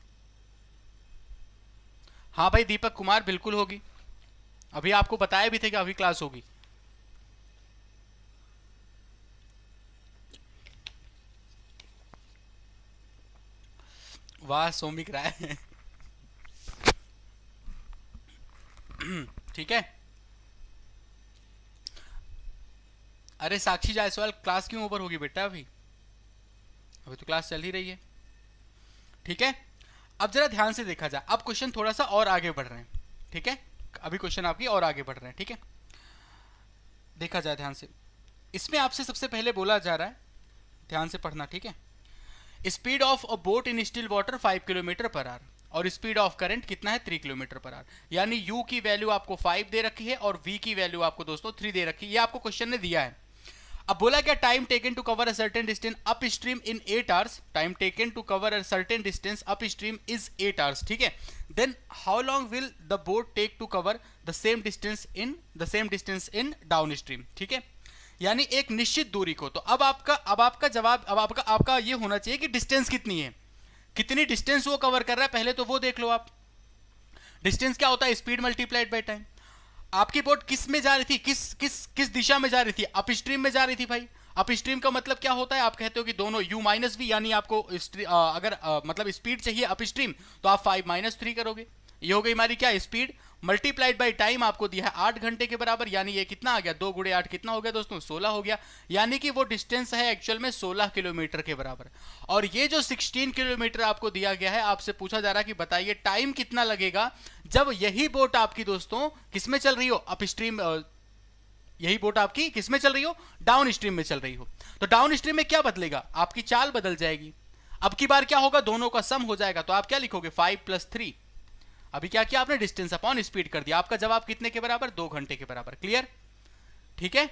A: हाँ भाई दीपक कुमार, बिल्कुल होगी, अभी आपको बताया भी थे कि अभी क्लास होगी। वाह सौमिक राय ठीक है। अरे साक्षी जायसवाल, क्लास क्यों ओवर होगी बेटा? अभी अभी तो क्लास चल ही रही है। ठीक है, अब जरा ध्यान से देखा जाए। अब क्वेश्चन थोड़ा सा और आगे बढ़ रहे हैं। ठीक है, अभी क्वेश्चन आपकी और आगे बढ़ रहे हैं। ठीक है, देखा जाए ध्यान से। इसमें आपसे सबसे पहले बोला जा रहा है, ध्यान से पढ़ना। ठीक है, speed of a boat in still water 5 kilometre per hour और स्पीड ऑफ करंट कितना है 3 किलोमीटर पर आवर। यानी u की वैल्यू आपको 5 दे रखी है और v की वैल्यू आपको दोस्तों 3 दे रखी है। ये आपको क्वेश्चन ने दिया है। अब बोला क्या, time taken to cover a certain distance upstream in 8 hours. Time taken to cover a certain distance upstream is 8 hours. ठीक है, then how long will the boat take to cover the same distance in downstream. ठीक है, यानी एक निश्चित दूरी को। तो अब आपका जवाब, अब आपका ये होना चाहिए कि डिस्टेंस कितनी है, कितनी डिस्टेंस वो कवर कर रहा है, पहले तो वो देख लो आप। डिस्टेंस क्या होता है? Speed multiplied by time. आपकी बोट किस में जा रही थी, किस दिशा में जा रही थी? अप स्ट्रीम में जा रही थी भाई। अप स्ट्रीम का मतलब क्या होता है? आप कहते हो कि दोनों u माइनस वी, यानी आपको अगर मतलब स्पीड चाहिए अप स्ट्रीम तो आप 5 माइनस 3 करोगे। ये हो गई हमारी क्या, स्पीड मल्टीप्लाइड बाय टाइम। आपको दिया है 8 घंटे के बराबर, यानी ये कितना आ गया, 2 गुणे 8 कितना हो गया दोस्तों, 16 हो गया। यानी कि वो डिस्टेंस है एक्चुअल में 16 किलोमीटर के बराबर। और ये जो 16 किलोमीटर आपको दिया गया है, आपसे पूछा जा रहा है कि बताइए टाइम कितना लगेगा जब यही बोट आपकी दोस्तों किस में चल रही हो, अप स्ट्रीम। यही बोट आपकी किस में चल रही हो, डाउन स्ट्रीम में चल रही हो। तो डाउन स्ट्रीम में क्या बदलेगा, आपकी चाल बदल जाएगी। अब की बार क्या होगा, दोनों का सम हो जाएगा। तो आप क्या लिखोगे, 5 + 3। अभी क्या किया आपने, डिस्टेंस अपॉन स्पीड कर दिया। आपका जवाब कितने के बराबर, 2 घंटे के बराबर। क्लियर? ठीक है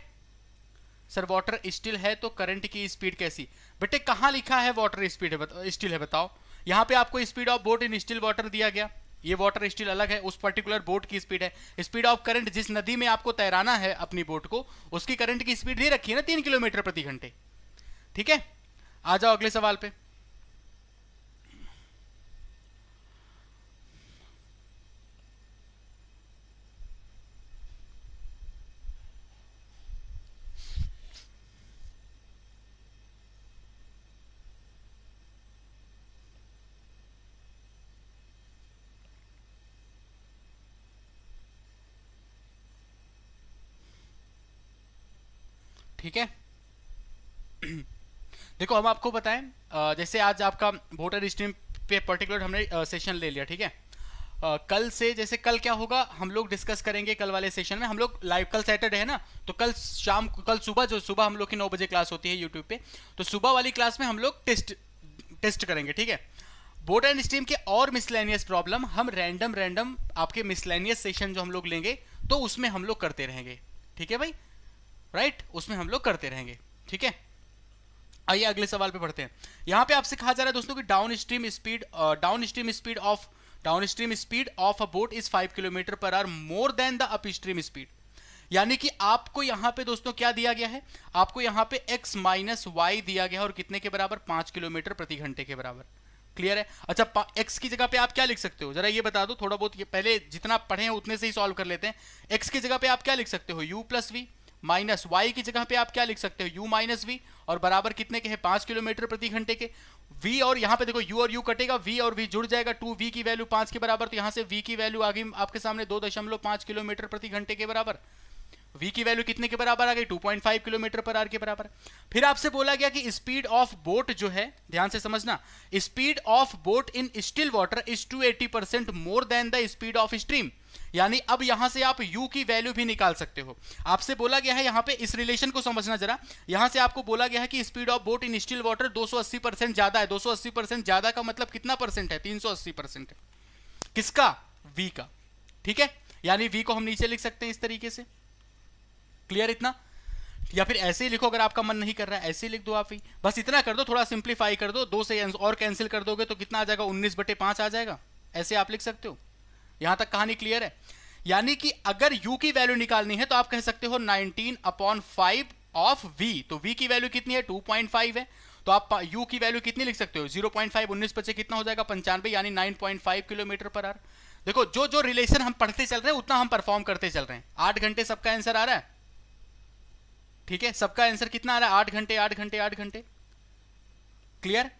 A: सर, वाटर स्टिल है तो करंट की स्पीड कैसी? बेटे कहां लिखा है वाटर स्पीड स्टिल है, बताओ। यहां पे आपको speed of boat in still water दिया गया, ये वाटर स्टिल अलग है, उस पर्टिकुलर बोट की स्पीड है। स्पीड ऑफ करंट, जिस नदी में आपको तैराना है अपनी बोट को, उसकी करंट की स्पीड दे रखी है ना, 3 किलोमीटर प्रति घंटे। ठीक है, आ जाओ अगले सवाल पे। ठीक है, देखो हम आपको बताएं, जैसे आज आपका वोटर स्ट्रीम पे पर्टिकुलर हमने सेशन ले लिया। ठीक है, कल से, जैसे कल क्या होगा हम लोग डिस्कस करेंगे कल वाले सेशन में। हम लोग लाइव, कल सैटरडे है ना, तो कल शाम, कल सुबह, जो सुबह हम लोग की 9 बजे क्लास होती है यूट्यूब पे, तो सुबह वाली क्लास में हम लोग टेस्ट करेंगे। ठीक है, बोट एंड स्ट्रीम के और मिसलेनियस प्रॉब्लम हम रैंडम आपके मिसलेनियस सेशन जो हम लोग लेंगे तो उसमें हम लोग करते रहेंगे। ठीक है भाई, राइट, उसमें हम लोग करते रहेंगे। ठीक है, आइए अगले सवाल पे बढ़ते हैं। यहां पे आपसे कहा जा रहा है दोस्तों कि down stream speed of a boat is 5 kilometre per hour more than the up stream speed. यानी कि आपको यहां पे दोस्तों क्या दिया गया है, आपको यहां पे x माइनस वाई दिया गया है और कितने के बराबर, 5 किलोमीटर प्रति घंटे के बराबर। क्लियर है? अच्छा, x की जगह पे आप क्या लिख सकते हो, जरा ये बता दो, थोड़ा बहुत ये पहले जितना पढ़े हैं उतने से ही सॉल्व कर लेते हैं। x की जगह पे आप क्या लिख सकते हो, u plus v, minus y की जगह पे आप क्या लिख सकते हो, u माइनस वी, और बराबर कितने के हैं, 5 किलोमीटर प्रति घंटे के। v, और यहां पे देखो u और u कटेगा, v और v जुड़ जाएगा, 2v की वैल्यू 5 के बराबर, तो यहां से v की वैल्यू आ गई आपके सामने 2.5 किलोमीटर प्रति घंटे के बराबर। v की वैल्यू कितने के बराबर आ गई, 2.5 किलोमीटर पर आवर के बराबर। फिर आपसे बोला गया कि स्पीड ऑफ बोट जो है, ध्यान से समझना, speed of boat in still water is 280% more than the speed of stream. यानी अब यहां से आप u की वैल्यू भी निकाल सकते हो। आपसे बोला गया है यहां पे, इस रिलेशन को समझना जरा, यहां से आपको बोला गया है कि speed of boat in still water 280% ज्यादा है। 280% ज्यादा का मतलब कितना परसेंट है, 380% है। किसका, v का। ठीक है, यानी v को हम नीचे लिख सकते हैं इस तरीके से। क्लियर इतना? या फिर ऐसे ही लिखो, अगर आपका मन नहीं कर रहा है ऐसे ही लिख दो आप ही, बस इतना कर दो, थोड़ा सिंप्लीफाई कर दो, 2 से और कैंसिल कर दोगे तो कितना आ जाएगा, 19/5 आ जाएगा। ऐसे आप लिख सकते हो। यहां तक कहानी क्लियर है? यानी कि अगर u की वैल्यू निकालनी है तो आप कह सकते हो 19/5 ऑफ v। तो v की वैल्यू कितनी है, 2.5 है, तो आप u की वैल्यू कितनी लिख सकते हो, 0.5, 19 बचे कितना हो जाएगा, 95, यानी 9.5 किलोमीटर पर आवर। देखो जो जो रिलेशन हम पढ़ते चल रहे हैं उतना हम परफॉर्म करते चल रहे हैं। 8 घंटे सबका आंसर आ रहा है। ठीक है, सबका आंसर कितना आ रहा है, 8 घंटे 8 घंटे 8 घंटे। क्लियर?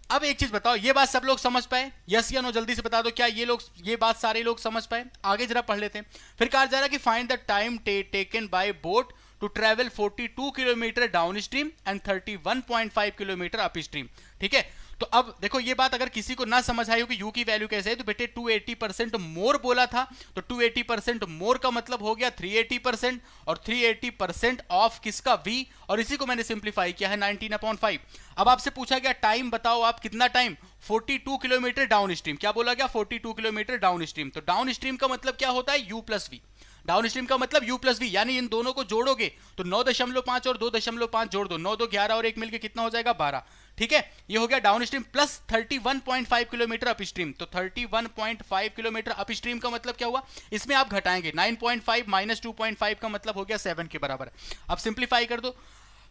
A: अब एक चीज बताओ, ये बात सब लोग समझ पाए? यस या नो जल्दी से बता दो, क्या ये बात सारे लोग समझ पाए? आगे जरा पढ़ लेते हैं। फिर कहा जा रहा है कि find the time taken by boat to travel 42 kilometre downstream and 31.5 kilometre upstream. ठीक है, तो अब देखो ये बात अगर किसी को ना समझ आई हो कि यू की वैल्यू कैसे है, तो बेटे 280% मोर बोला था, तो 280% मोर का मतलब हो गया 380%, और 380% ऑफ किसका? v, और इसी को मैंने सिंप्लीफाई किया है 19/5। अब आपसे पूछा गया टाइम बताओ आप, कितना टाइम? 42 kilometre down stream. क्या बोला गया? 42 किलोमीटर डाउन स्ट्रीम। तो डाउन स्ट्रीम का मतलब क्या होता है? u plus v. Downstream का मतलब u प्लस वी, यानी इन दोनों को जोड़ोगे तो 9.5 और 2.5 जोड़ दो, 9 2 11 और 1 मिलके कितना हो जाएगा? 12। ठीक है, ये हो गया down stream plus 31.5 kilometre up stream. तो 31.5 किलोमीटर अप स्ट्रीम का मतलब क्या हुआ? इसमें आप घटाएंगे 9.5 माइनस 2.5 का मतलब हो गया 7 के बराबर। अब सिंप्लीफाई कर दो,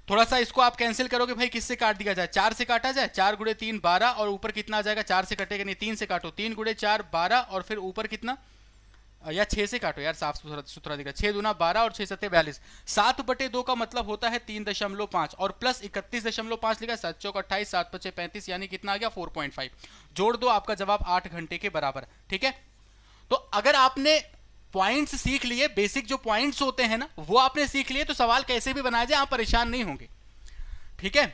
A: थोड़ा सा इसको आप कैंसिल करोगे भाई, किससे काट दिया जाए? 4 से काटा जाए, 4 गुणे 3 12, और ऊपर कितना आ जाएगा? 4 से कटेगा नहीं, 3 से काटो, 3 गुणे 4 12, और फिर ऊपर कितना? या 6 से काटो यार, साफ सुथरा दिखा, 6 दूना 12 और 6 सत्ते 42। 7/2 का मतलब होता है 3.5, और प्लस 31.5 लिखा, 7 चौक 28, 7 5 35, यानी कितना आ गया? 4.5। जोड़ दो, आपका जवाब 8 घंटे के बराबर। ठीक है, तो अगर आपने पॉइंट्स सीख लिए, बेसिक जो पॉइंट्स होते हैं ना, वो आपने सीख लिए, तो सवाल कैसे भी बनाया जाए आप परेशान नहीं होंगे। ठीक है,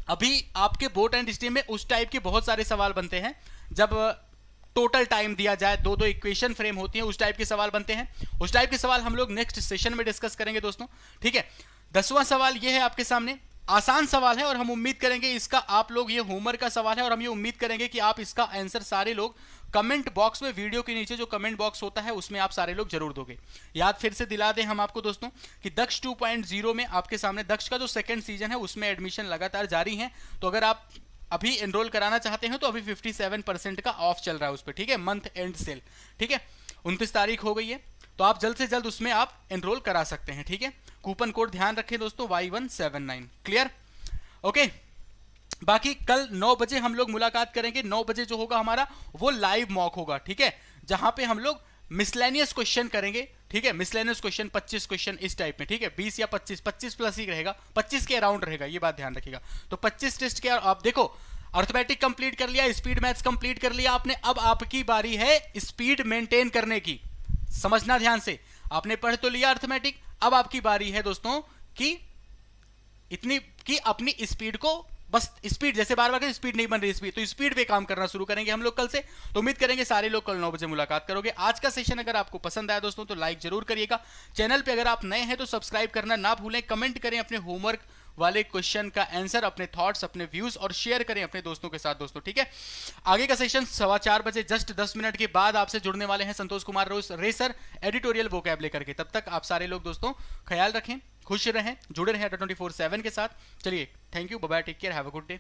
A: अभी आपके बोट एंड स्ट्रीम में उस टाइप के बहुत सारे सवाल बनते हैं, जब टोटल टाइम दिया जाए, दो दो इक्वेशन फ्रेम होती हैं, उस टाइप के सवाल बनते हैं। उस टाइप के सवाल हम लोग नेक्स्ट सेशन में डिस्कस करेंगे दोस्तों। ठीक है, 10वां सवाल ये है आपके सामने, आसान सवाल है, और हम उम्मीद करेंगे इसका आप लोग, ये होमवर्क का सवाल है, और हम ये उम्मीद करेंगे कि आप इसका आंसर सारे लोग कमेंट बॉक्स में, वीडियो के नीचे जो कमेंट बॉक्स होता है उसमें आप सारे लोग जरूर दोगे। याद फिर से दिला दें हम आपको दोस्तों कि दक्ष 2.0 में आपके सामने, दक्ष का जो सेकंड सीजन है उसमें एडमिशन लगातार जारी है। तो अगर आप अभी एनरोल कराना चाहते हैं तो अभी 57% का ऑफ चल रहा है उस पर। ठीक है, मंथ एंड सेल। ठीक है, 29 तारीख हो गई है, तो आप जल्द से जल्द उसमें आप एनरोल करा सकते हैं। ठीक है, कूपन कोड ध्यान रखें दोस्तों, Y179। क्लियर? ओके, बाकी कल 9 बजे हम लोग मुलाकात करेंगे। 9 बजे जो होगा हमारा वो लाइव मॉक होगा। ठीक है, जहां पे हम लोग मिसलेनियस क्वेश्चन करेंगे। ठीक है, मिसलेनियस क्वेश्चन 25 क्वेश्चन इस टाइप में। ठीक है, 20 या 25 प्लस ही रहेगा, 25 के अराउंड रहेगा, ये बात ध्यान रखिएगा। तो 25 टेस्ट के आप देखो, अर्थमेटिक कंप्लीट कर लिया, स्पीड मैथ्स कंप्लीट कर लिया आपने, अब आपकी बारी है स्पीड मेंटेन करने की। समझना ध्यान से, आपने पढ़ तो लिया अर्थमेटिक, अब आपकी बारी है दोस्तों कि इतनी कि अपनी स्पीड को, बस स्पीड, जैसे बार बार स्पीड नहीं बन रही स्पीड, तो स्पीड पे काम करना शुरू करेंगे हम लोग कल से। तो उम्मीद करेंगे सारे लोग कल 9 बजे मुलाकात करोगे। आज का सेशन अगर आपको पसंद आया दोस्तों तो लाइक जरूर करिएगा। चैनल पे अगर आप नए हैं तो सब्सक्राइब करना ना भूलें। कमेंट करें अपने होमवर्क वाले क्वेश्चन का आंसर, अपने थॉट्स, अपने व्यूज, और शेयर करें अपने दोस्तों के साथ दोस्तों। ठीक है, आगे का सेशन 4:15 बजे जस्ट 10 मिनट के बाद आपसे जुड़ने वाले हैं Santosh Kumar racer, editorial vocab लेकर के। तब तक आप सारे लोग दोस्तों ख्याल रखें, खुश रहें, जुड़े रहें 24/7 के साथ। चलिए, thank you, bye bye, take care, have a good day.